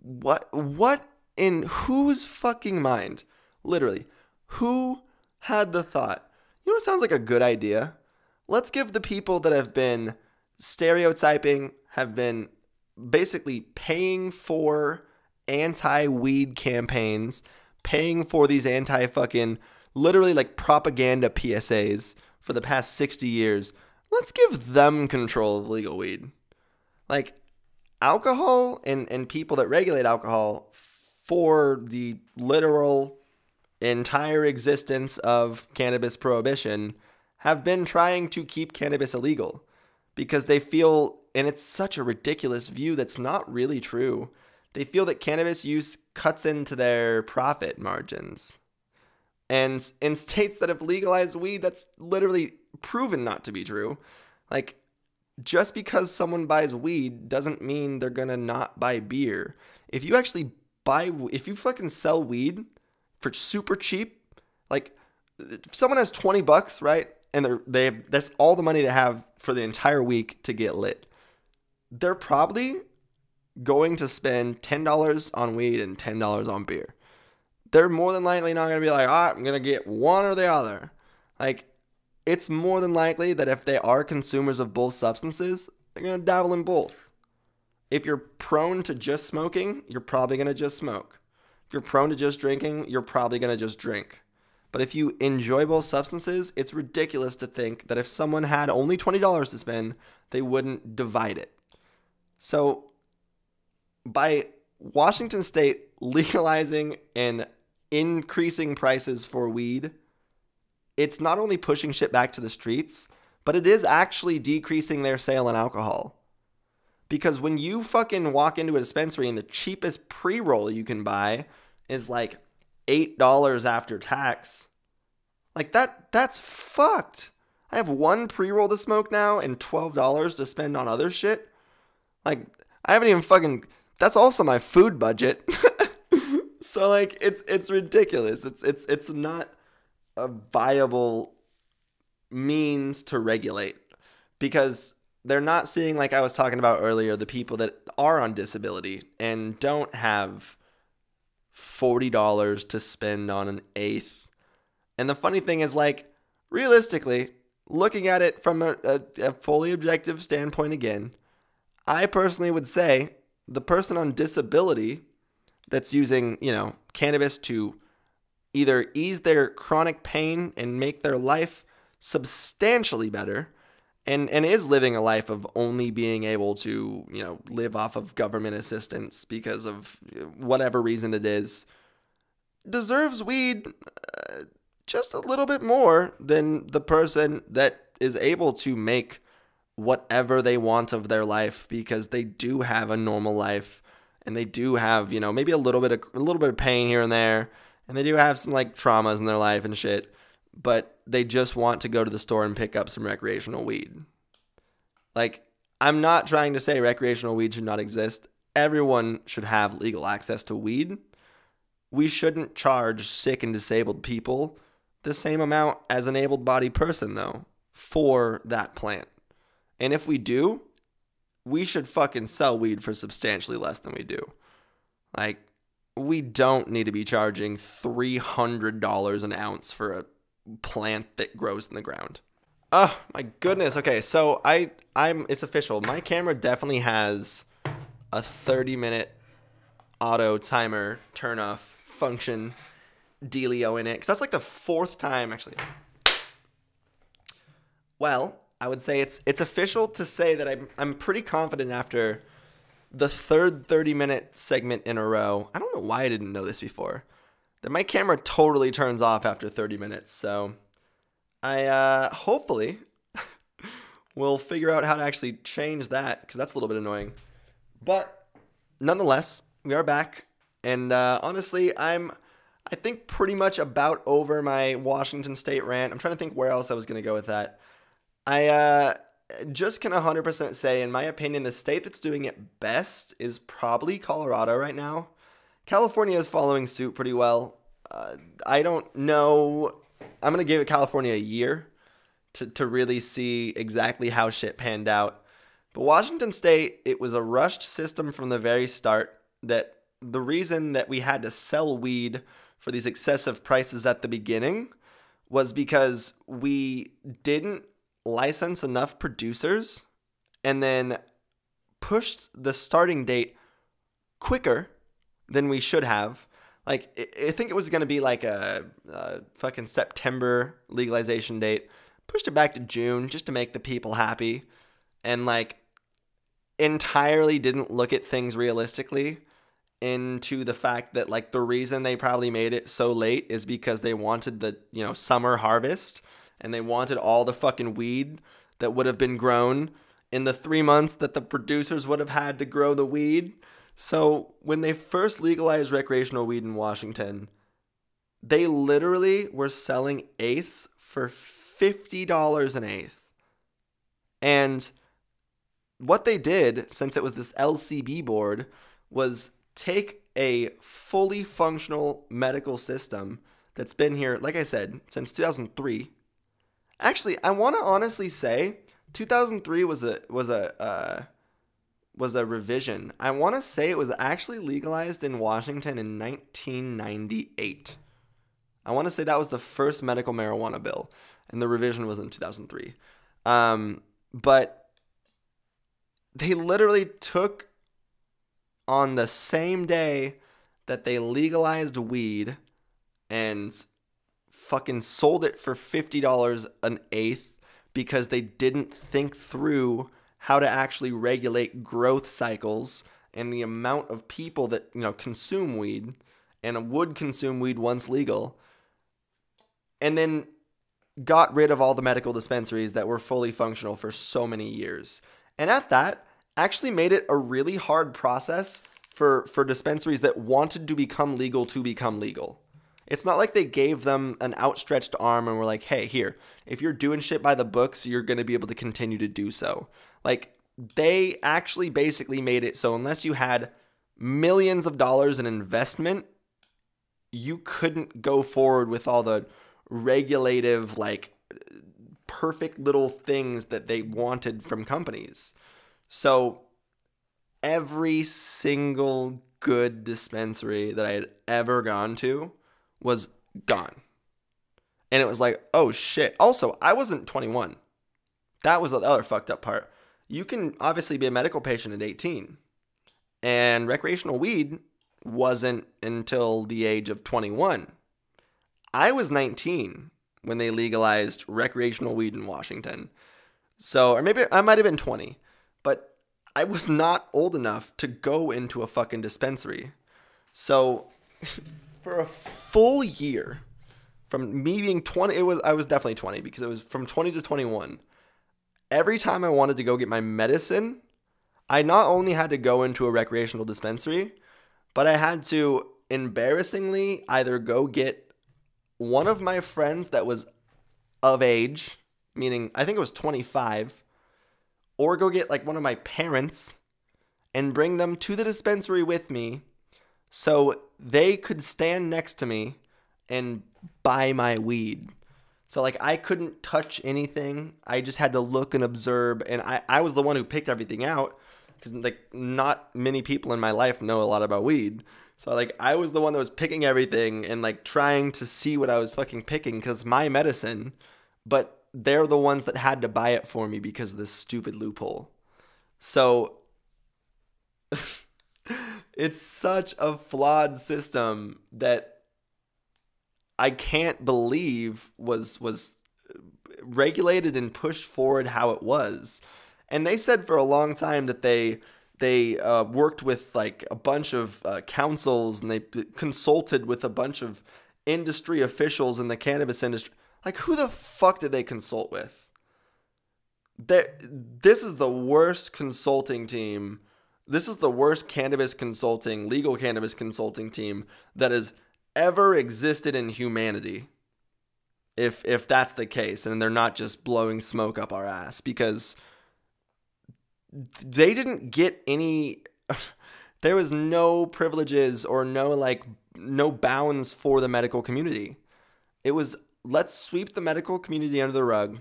What in whose fucking mind? Literally, who had the thought? You know what sounds like a good idea? Let's give the people that have been stereotyping, have been basically paying for anti-weed campaigns, paying for these anti-fucking, literally like propaganda PSAs for the past 60 years. Let's give them control of legal weed. Like, alcohol and people that regulate alcohol for the literal entire existence of cannabis prohibition have been trying to keep cannabis illegal because they feel, and it's such a ridiculous view that's not really true, they feel that cannabis use cuts into their profit margins. And in states that have legalized weed, that's literally proven not to be true. Like, just because someone buys weed doesn't mean they're gonna not buy beer. If you actually if you fucking sell weed for super cheap, like if someone has $20, right? And that's all the money they have for the entire week to get lit. They're probably going to spend $10 on weed and $10 on beer. They're more than likely not going to be like, I'm going to get one or the other. Like, it's more than likely that if they are consumers of both substances, they're going to dabble in both. If you're prone to just smoking, you're probably going to just smoke. If you're prone to just drinking, you're probably going to just drink. But if you enjoy both substances, it's ridiculous to think that if someone had only $20 to spend, they wouldn't divide it. So by Washington State legalizing and increasing prices for weed, it's not only pushing shit back to the streets, but it is actually decreasing their sale on alcohol. Because when you fucking walk into a dispensary and the cheapest pre-roll you can buy is like $8 after tax, like that's fucked. I have one pre-roll to smoke now and $12 to spend on other shit. Like, I haven't even fucking, that's also my food budget. So like it's ridiculous. It's not a viable means to regulate because they're not seeing, like I was talking about earlier, the people that are on disability and don't have $40 to spend on an eighth. And the funny thing is, like, realistically, looking at it from a fully objective standpoint again, I personally would say the person on disability that's using, cannabis to either ease their chronic pain and make their life substantially better and is living a life of only being able to, live off of government assistance because of whatever reason it is, deserves weed just a little bit more than the person that is able to make whatever they want of their life, because they do have a normal life and they do have, maybe a little bit of pain here and there, and they do have some like traumas in their life and shit, but they just want to go to the store and pick up some recreational weed. Like, I'm not trying to say recreational weed should not exist. Everyone should have legal access to weed. We shouldn't charge sick and disabled people the same amount as an able-bodied person, though, for that plant. And if we do, we should fucking sell weed for substantially less than we do. Like, we don't need to be charging $300 an ounce for a plant that grows in the ground. Oh, my goodness. Okay, so it's official. My camera definitely has a 30-minute auto timer turn-off function dealio in it, because that's like the fourth time, actually. Well, I would say it's official to say that I'm pretty confident after the third 30-minute segment in a row. I don't know why I didn't know this before, that my camera totally turns off after 30 minutes. So I hopefully will figure out how to actually change that, because that's a little bit annoying. But nonetheless, we are back, and honestly, I think pretty much about over my Washington State rant. I'm trying to think where else I was going to go with that. I just can 100% say, in my opinion, the state that's doing it best is probably Colorado right now. California is following suit pretty well. I don't know. I'm going to give California a year to really see exactly how shit panned out. But Washington State, it was a rushed system from the very start. That the reason that we had to sell weed for these excessive prices at the beginning was because we didn't license enough producers and then pushed the starting date quicker than we should have. Like, I think it was going to be like a fucking September legalization date. Pushed it back to June just to make the people happy, and like entirely didn't look at things realistically into the fact that like the reason they probably made it so late is because they wanted the, summer harvest, and they wanted all the fucking weed that would have been grown in the 3 months that the producers would have had to grow the weed. So when they first legalized recreational weed in Washington, they literally were selling eighths for $50 an eighth. And what they did, since it was this LCB board, was take a fully functional medical system that's been here, like I said, since 2003. Actually, I want to honestly say 2003 was a revision. I want to say it was actually legalized in Washington in 1998. I want to say that was the first medical marijuana bill, and the revision was in 2003. But they literally took, on the same day that they legalized weed, and fucking sold it for $50 an eighth, because they didn't think through how to actually regulate growth cycles and the amount of people that, consume weed and would consume weed once legal, and then got rid of all the medical dispensaries that were fully functional for so many years. And at that, actually made it a really hard process for dispensaries that wanted to become legal. It's not like they gave them an outstretched arm and were like, hey, here, if you're doing shit by the books, you're going to be able to continue to do so. Like, they actually basically made it so unless you had millions of dollars in investment, you couldn't go forward with all the regulative, like, perfect little things that they wanted from companies. So every single good dispensary that I had ever gone to was gone. And it was like, oh shit. Also, I wasn't 21. That was the other fucked up part. You can obviously be a medical patient at 18. And recreational weed wasn't until the age of 21. I was 19 when they legalized recreational weed in Washington. So, or maybe I might have been 20. But I was not old enough to go into a fucking dispensary. So for a full year, from me being 20, I was definitely 20, because it was from 20 to 21. every time I wanted to go get my medicine, I not only had to go into a recreational dispensary, but I had to embarrassingly either go get one of my friends that was of age, meaning I think it was 25, or go get like one of my parents and bring them to the dispensary with me so they could stand next to me and buy my weed. So like I couldn't touch anything. I just had to look and observe, and I was the one who picked everything out because like not many people in my life know a lot about weed. So like I was the one that was picking everything and like trying to see what I was fucking picking because it's my medicine, but they're the ones that had to buy it for me because of this stupid loophole. So it's such a flawed system that I can't believe was regulated and pushed forward how it was. And they said for a long time that they worked with like a bunch of councils, and they consulted with a bunch of industry officials in the cannabis industry. Like, who the fuck did they consult with? This is the worst consulting team. This is the worst legal cannabis consulting team that has ever existed in humanity. If that's the case, and they're not just blowing smoke up our ass, because they didn't get any, there was no privileges or no bounds for the medical community. It was, let's sweep the medical community under the rug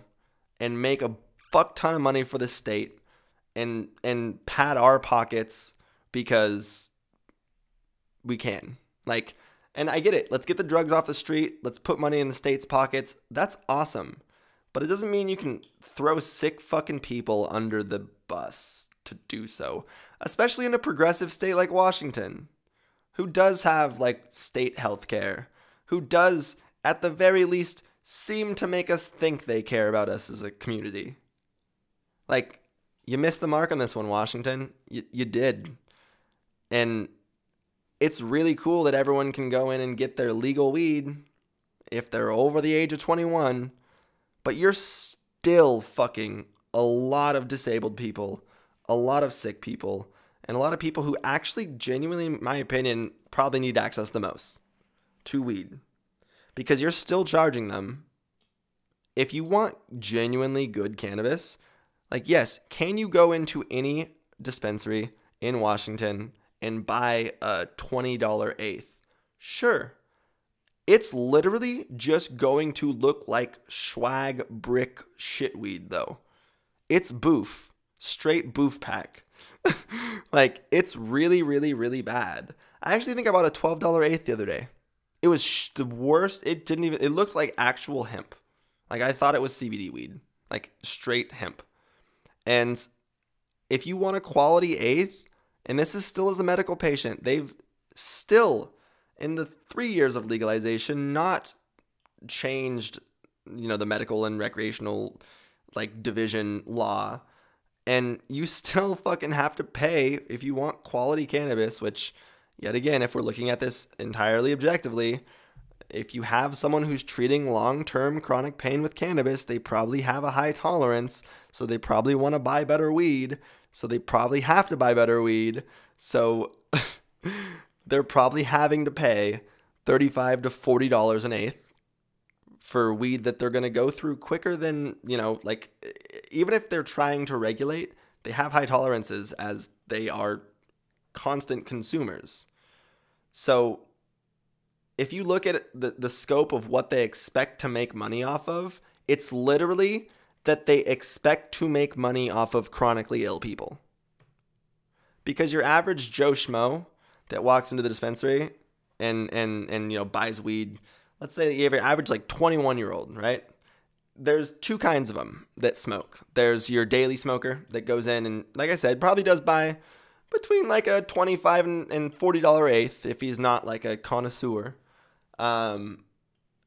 and make a fuck ton of money for the state and pad our pockets because we can. Like, and I get it. Let's get the drugs off the street. Let's put money in the state's pockets. That's awesome. But it doesn't mean you can throw sick fucking people under the bus to do so. Especially in a progressive state like Washington, who does have like state health care, who does at the very least seem to make us think they care about us as a community. Like, you missed the mark on this one, Washington. You did. And it's really cool that everyone can go in and get their legal weed if they're over the age of 21, but you're still fucking a lot of disabled people, a lot of sick people, and a lot of people who actually genuinely, in my opinion, probably need access the most to weed, because you're still charging them. If you want genuinely good cannabis, like, yes, can you go into any dispensary in Washington and buy a $20 eighth? Sure. It's literally just going to look like swag brick shitweed, though. It's boof. Straight boof pack. Like, it's really, really, really bad. I actually think I bought a $12 eighth the other day. It was the worst. It looked like actual hemp. Like, I thought it was CBD weed. Like, straight hemp. And if you want a quality eighth, and this is still as a medical patient, they've still, in the 3 years of legalization, not changed, the medical and recreational, like, division law. And you still fucking have to pay if you want quality cannabis, which, yet again, if we're looking at this entirely objectively, if you have someone who's treating long-term chronic pain with cannabis, they probably have a high tolerance, so they probably want to buy better weed, so they probably have to buy better weed, so they're probably having to pay $35 to $40 an eighth for weed that they're going to go through quicker than, like, even if they're trying to regulate, they have high tolerances as they are constant consumers. So if you look at the scope of what they expect to make money off of, it's literally that they expect to make money off of chronically ill people. Because your average Joe Schmo that walks into the dispensary and buys weed, let's say you have your average like 21-year-old, right? There's two kinds of them that smoke. There's your daily smoker that goes in and, like I said, probably does buy between like a $25 and $40 eighth if he's not like a connoisseur.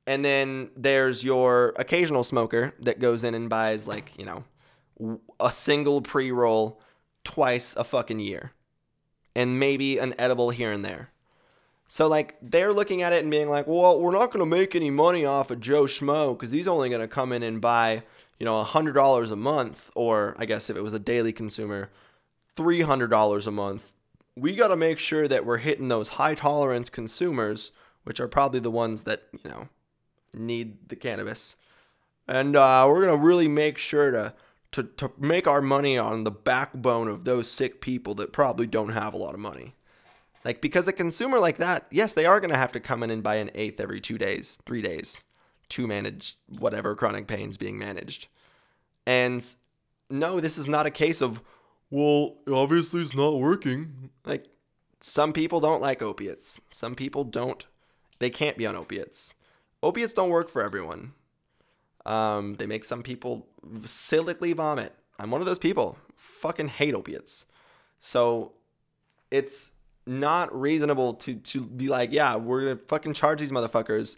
And then there's your occasional smoker that goes in and buys like, a single pre-roll twice a fucking year and maybe an edible here and there. So like they're looking at it and being like, well, we're not going to make any money off of Joe Schmo because he's only going to come in and buy, $100 a month, or I guess if it was a daily consumer, $300 a month, we got to make sure that we're hitting those high tolerance consumers, which are probably the ones that, need the cannabis. And we're going to really make sure to make our money on the backbone of those sick people that probably don't have a lot of money. Like, because a consumer like that, yes, they are going to have to come in and buy an eighth every 2 days, 3 days to manage whatever chronic pain's being managed. And no, this is not a case of, well, obviously it's not working. Like, some people don't like opiates. Some people they can't be on opiates. Opiates don't work for everyone. They make some people silically vomit. I'm one of those people. Fucking hate opiates. So it's not reasonable to be like, yeah, we're going to fucking charge these motherfuckers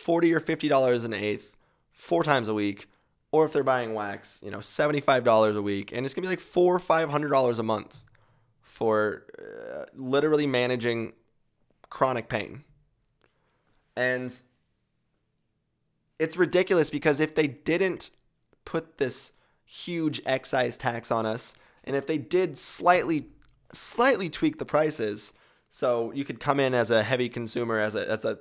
$40 or $50 an eighth 4 times a week. Or if they're buying wax, $75 a week. And it's going to be like $400 or $500 a month for literally managing chronic pain. And it's ridiculous, because if they didn't put this huge excise tax on us, and if they did slightly tweak the prices, so you could come in as a heavy consumer, as a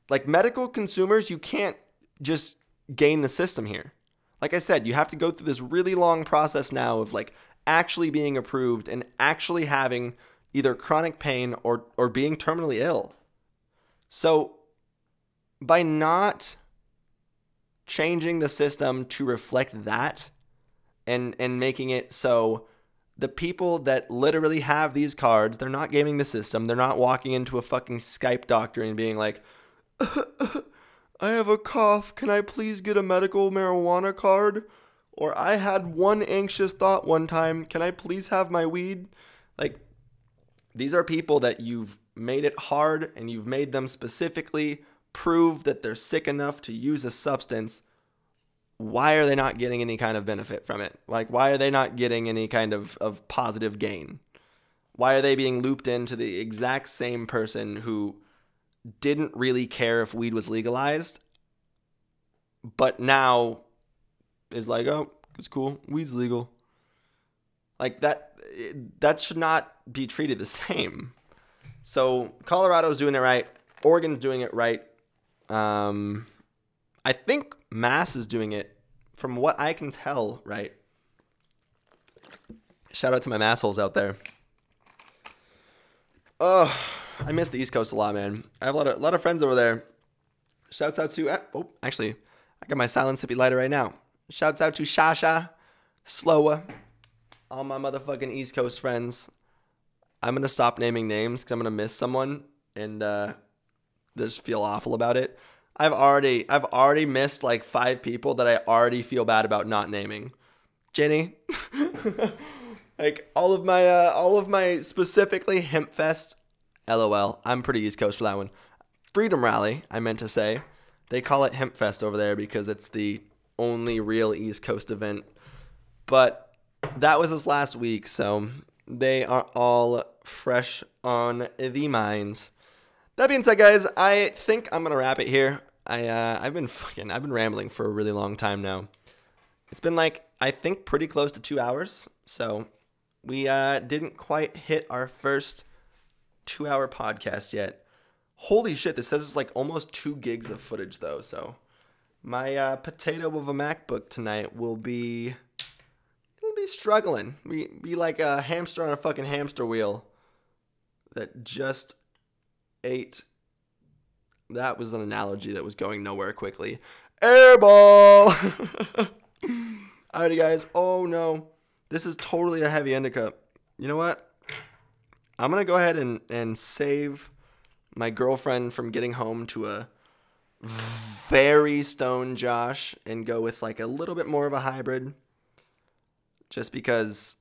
like medical consumers, you can't just game the system here. Like I said, you have to go through this really long process now of like actually being approved and actually having either chronic pain or being terminally ill. So by not changing the system to reflect that and making it so the people that literally have these cards, they're not gaming the system. They're not walking into a fucking Skype doctor and being like, I have a cough. Can I please get a medical marijuana card? Or I had one anxious thought one time. Can I please have my weed? Like, these are people that you've made it hard, and you've made them specifically prove that they're sick enough to use a substance. Why are they not getting any kind of benefit from it? Like, why are they not getting any kind of positive gain? Why are they being looped into the exact same person who didn't really care if weed was legalized, but now is like, oh, it's cool, weed's legal? Like, that should not be treated the same. So Colorado's doing it right. Oregon's doing it right. I think Mass is doing it, from what I can tell, right. Shout out to my massholes out there. Oh, I miss the East Coast a lot, man. I have a lot of friends over there. Shouts out to, actually, I got my silent sippy lighter right now. Shouts out to Shasha, Slowa, all my motherfucking East Coast friends. I'm going to stop naming names because I'm going to miss someone and just feel awful about it. I've already missed like 5 people that I already feel bad about not naming. Jenny. Like all of my specifically Hempfest, LOL. I'm pretty East Coast for that one. Freedom Rally, I meant to say. They call it Hempfest over there because it's the only real East Coast event. But that was this last week, so they are all fresh on the minds. That being said, guys, I think I'm gonna wrap it here. I've been rambling for a really long time now. It's been like, I think, pretty close to 2 hours. So we didn't quite hit our first 2-hour podcast yet. Holy shit, this says it's like almost 2 gigs of footage though. So my potato of a MacBook tonight will be struggling. Be like a hamster on a fucking hamster wheel that just ate. That was an analogy that was going nowhere quickly. Airball! Alrighty, guys. Oh, no. This is totally a heavy indica. You know what? I'm going to go ahead and save my girlfriend from getting home to a very stone Josh and go with like a little bit more of a hybrid. Just because...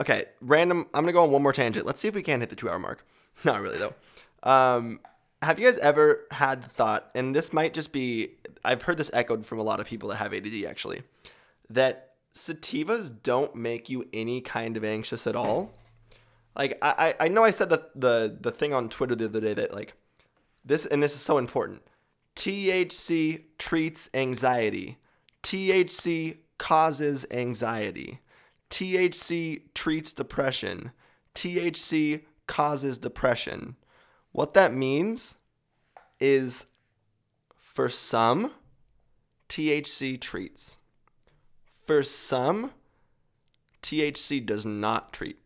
Okay, random. I'm going to go on one more tangent. Let's see if we can hit the 2-hour mark. Not really, though. Have you guys ever had the thought, and this might just be, I've heard this echoed from a lot of people that have ADD actually, that sativas don't make you any kind of anxious at all? Like, I know I said the thing on Twitter the other day that like, this is so important. THC treats anxiety. THC causes anxiety. THC treats depression. THC causes depression. What that means is, for some, THC treats. For some, THC does not treat.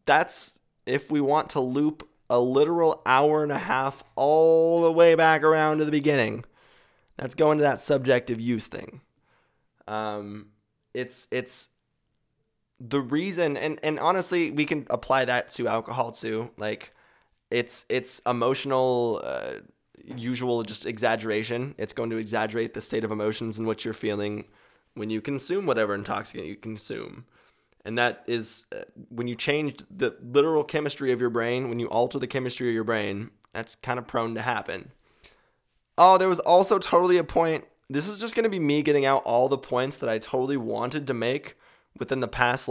That's if we want to loop a literal hour and a half all the way back around to the beginning. That's going to that subjective use thing. It's the reason, and honestly, we can apply that to alcohol too. Like, it's emotional, usual just exaggeration. It's going to exaggerate the state of emotions in which you're feeling when you consume whatever intoxicant you consume. And that is when you change the literal chemistry of your brain, when you alter the chemistry of your brain, that's kind of prone to happen. Oh, there was also totally a point. This is just going to be me getting out all the points that I totally wanted to make within the past,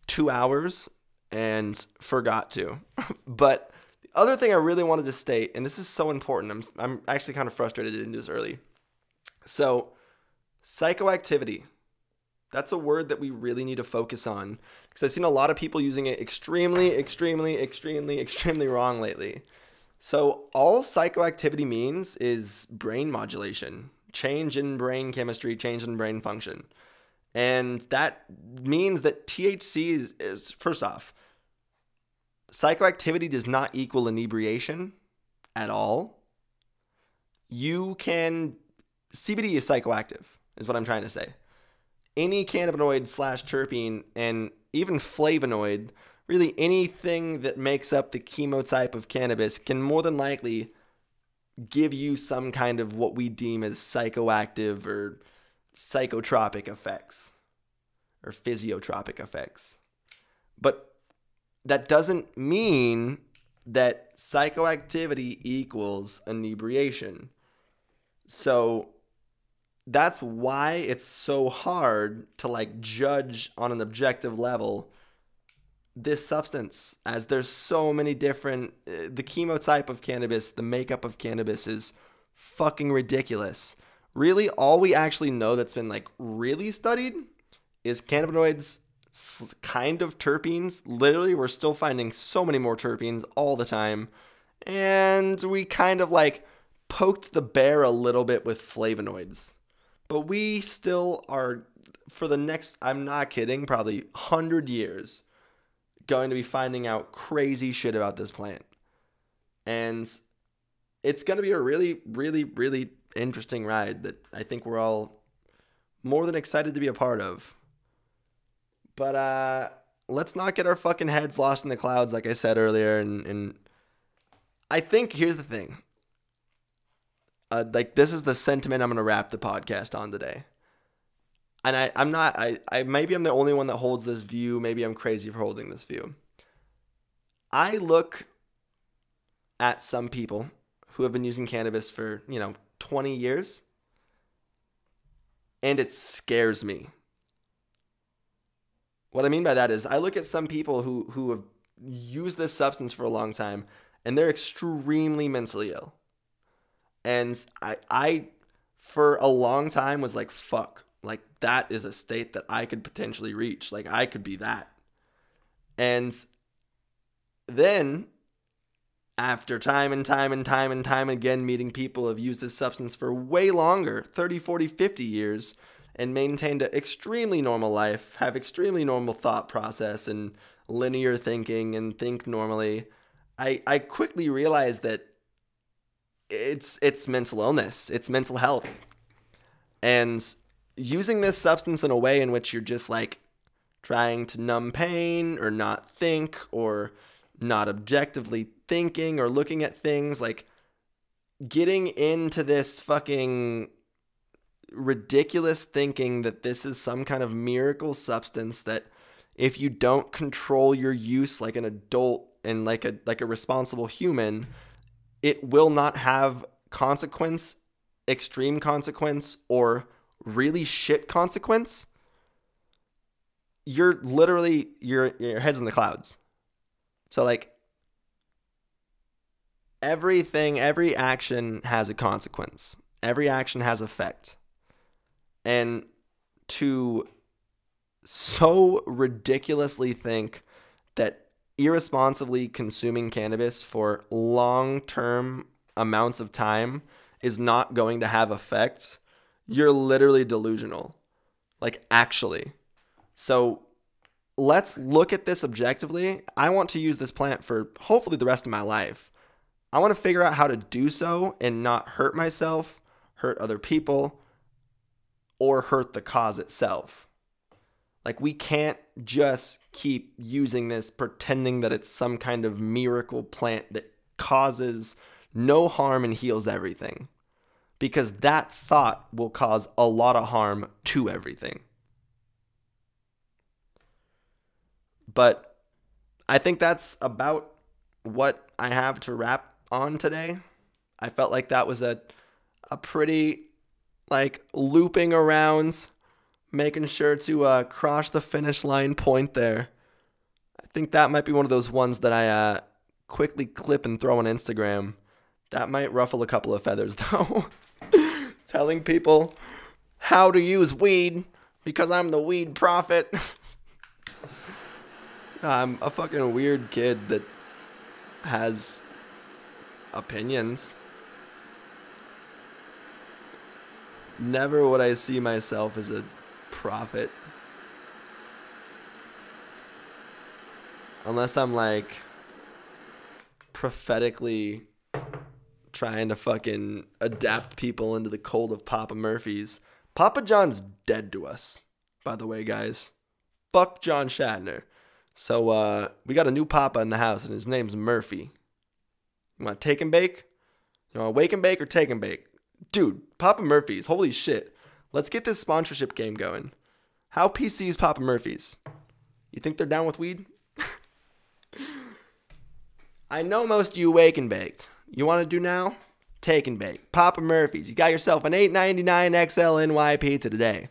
2 hours and forgot to. But the other thing I really wanted to state, and this is so important, I'm actually kind of frustrated to do this early. So, psychoactivity. That's a word that we really need to focus on, because I've seen a lot of people using it extremely wrong lately. So all psychoactivity means is brain modulation, change in brain chemistry, change in brain function. And that means that THC is first off, psychoactivity does not equal inebriation at all. CBD is psychoactive, is what I'm trying to say. Any cannabinoid / terpene, and even flavonoid, really anything that makes up the chemotype of cannabis, can more than likely give you some kind of what we deem as psychoactive or psychotropic effects or physiotropic effects. But that doesn't mean that psychoactivity equals inebriation. So that's why it's so hard to judge on an objective level this substance, as there's so many different, the chemotype of cannabis, the makeup of cannabis is fucking ridiculous. Really, all we actually know that's been really studied is cannabinoids, kind of terpenes. Literally, we're still finding so many more terpenes all the time. And we kind of poked the bear a little bit with flavonoids. But we still are, for the next, I'm not kidding, probably 100 years, going to be finding out crazy shit about this plant. And it's going to be a really, really, really interesting ride that I think we're all more than excited to be a part of. But let's not get our fucking heads lost in the clouds, like I said earlier. And I think, here's the thing. This is the sentiment I'm going to wrap the podcast on today. And maybe I'm the only one that holds this view. Maybe I'm crazy for holding this view. I look at some people who have been using cannabis for, 20 years, and it scares me. What I mean by that is I look at some people who have used this substance for a long time, and they're extremely mentally ill. And I for a long time was like, fuck, that is a state that I could potentially reach. I could be that. And then after time and time again meeting people who have used this substance for way longer, 30, 40, 50 years, and maintained an extremely normal life, have extremely normal thought process and linear thinking and think normally, I quickly realized that it's mental illness, it's mental health. And using this substance in a way in which you're just trying to numb pain or not think or not objectively thinking or looking at things, getting into this fucking ridiculous thinking that this is some kind of miracle substance that if you don't control your use like an adult and like a responsible human, it will not have consequence, extreme consequence, or really shit consequence. You're literally, your head's in the clouds. So every action has a consequence. Every action has effect. And to so ridiculously think that irresponsibly consuming cannabis for long-term amounts of time is not going to have effects, you're literally delusional. Like, actually. So let's look at this objectively. I want to use this plant for hopefully the rest of my life. I want to figure out how to do so and not hurt myself, hurt other people, or hurt the cause itself. Like, we can't just keep using this pretending that it's some kind of miracle plant that causes no harm and heals everything. Because that thought will cause a lot of harm to everything. But I think that's about what I have to wrap on today. I felt like that was a pretty, like, looping around, making sure to cross the finish line point there. I think that might be one of those ones that I quickly clip and throw on Instagram. That might ruffle a couple of feathers, though. Telling people how to use weed because I'm the weed prophet. I'm a fucking weird kid that has opinions. Never would I see myself as a prophet. Unless I'm like prophetically trying to fucking adapt people into the cult of Papa Murphy's. Papa John's dead to us, by the way, guys. Fuck John Shatner. So we got a new papa in the house, and his name's Murphy. You want to take and bake? You want to wake and bake or take and bake? Dude, Papa Murphy's, holy shit. Let's get this sponsorship game going. How PC is Papa Murphy's? You think they're down with weed? I know most of you wake and baked. You want to do now? Take and bake. Papa Murphy's. You got yourself an $8.99 XL NY pizza today.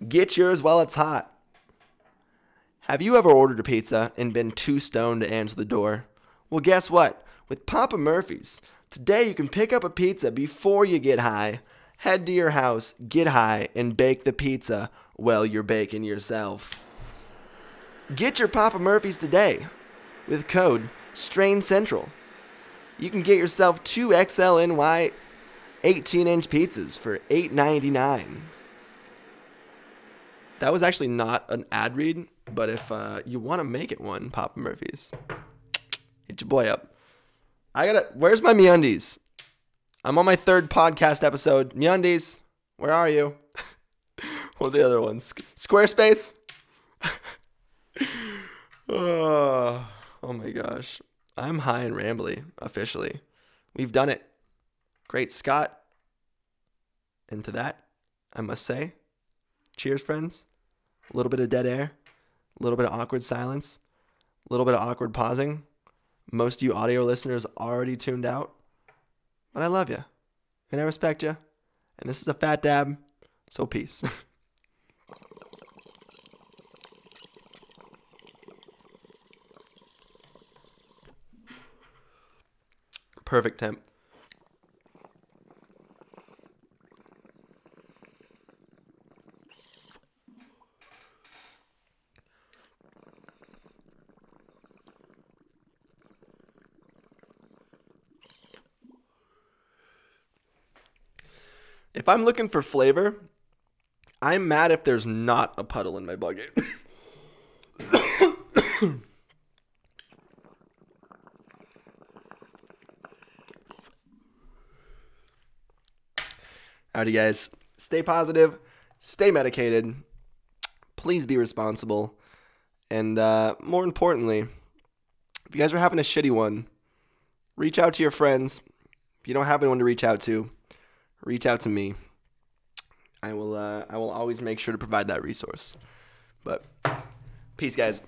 Get yours while it's hot. Have you ever ordered a pizza and been too stoned to answer the door? Well, guess what? With Papa Murphy's, today you can pick up a pizza before you get high, head to your house, get high, and bake the pizza while you're baking yourself. Get your Papa Murphy's today with code STRAINCENTRAL. You can get yourself 2 XLNY 18-inch pizzas for $8.99. That was actually not an ad read, but if you want to make it one, Papa Murphy's, hit your boy up. Where's my MeUndies? I'm on my 3rd podcast episode. MeUndies, where are you? What are the other ones? Squarespace? Oh my gosh. I'm high and rambly, officially. We've done it. Great Scott. And to that, I must say, cheers, friends. A little bit of dead air. A little bit of awkward silence. A little bit of awkward pausing. Most of you audio listeners already tuned out. But I love you. And I respect you. And this is a fat dab. So peace. Perfect temp. If I'm looking for flavor, I'm mad if there's not a puddle in my bucket. Howdy, guys. Stay positive. Stay medicated. Please be responsible. And more importantly, if you guys are having a shitty one, reach out to your friends. If you don't have anyone to reach out to me. I will always make sure to provide that resource. But peace, guys.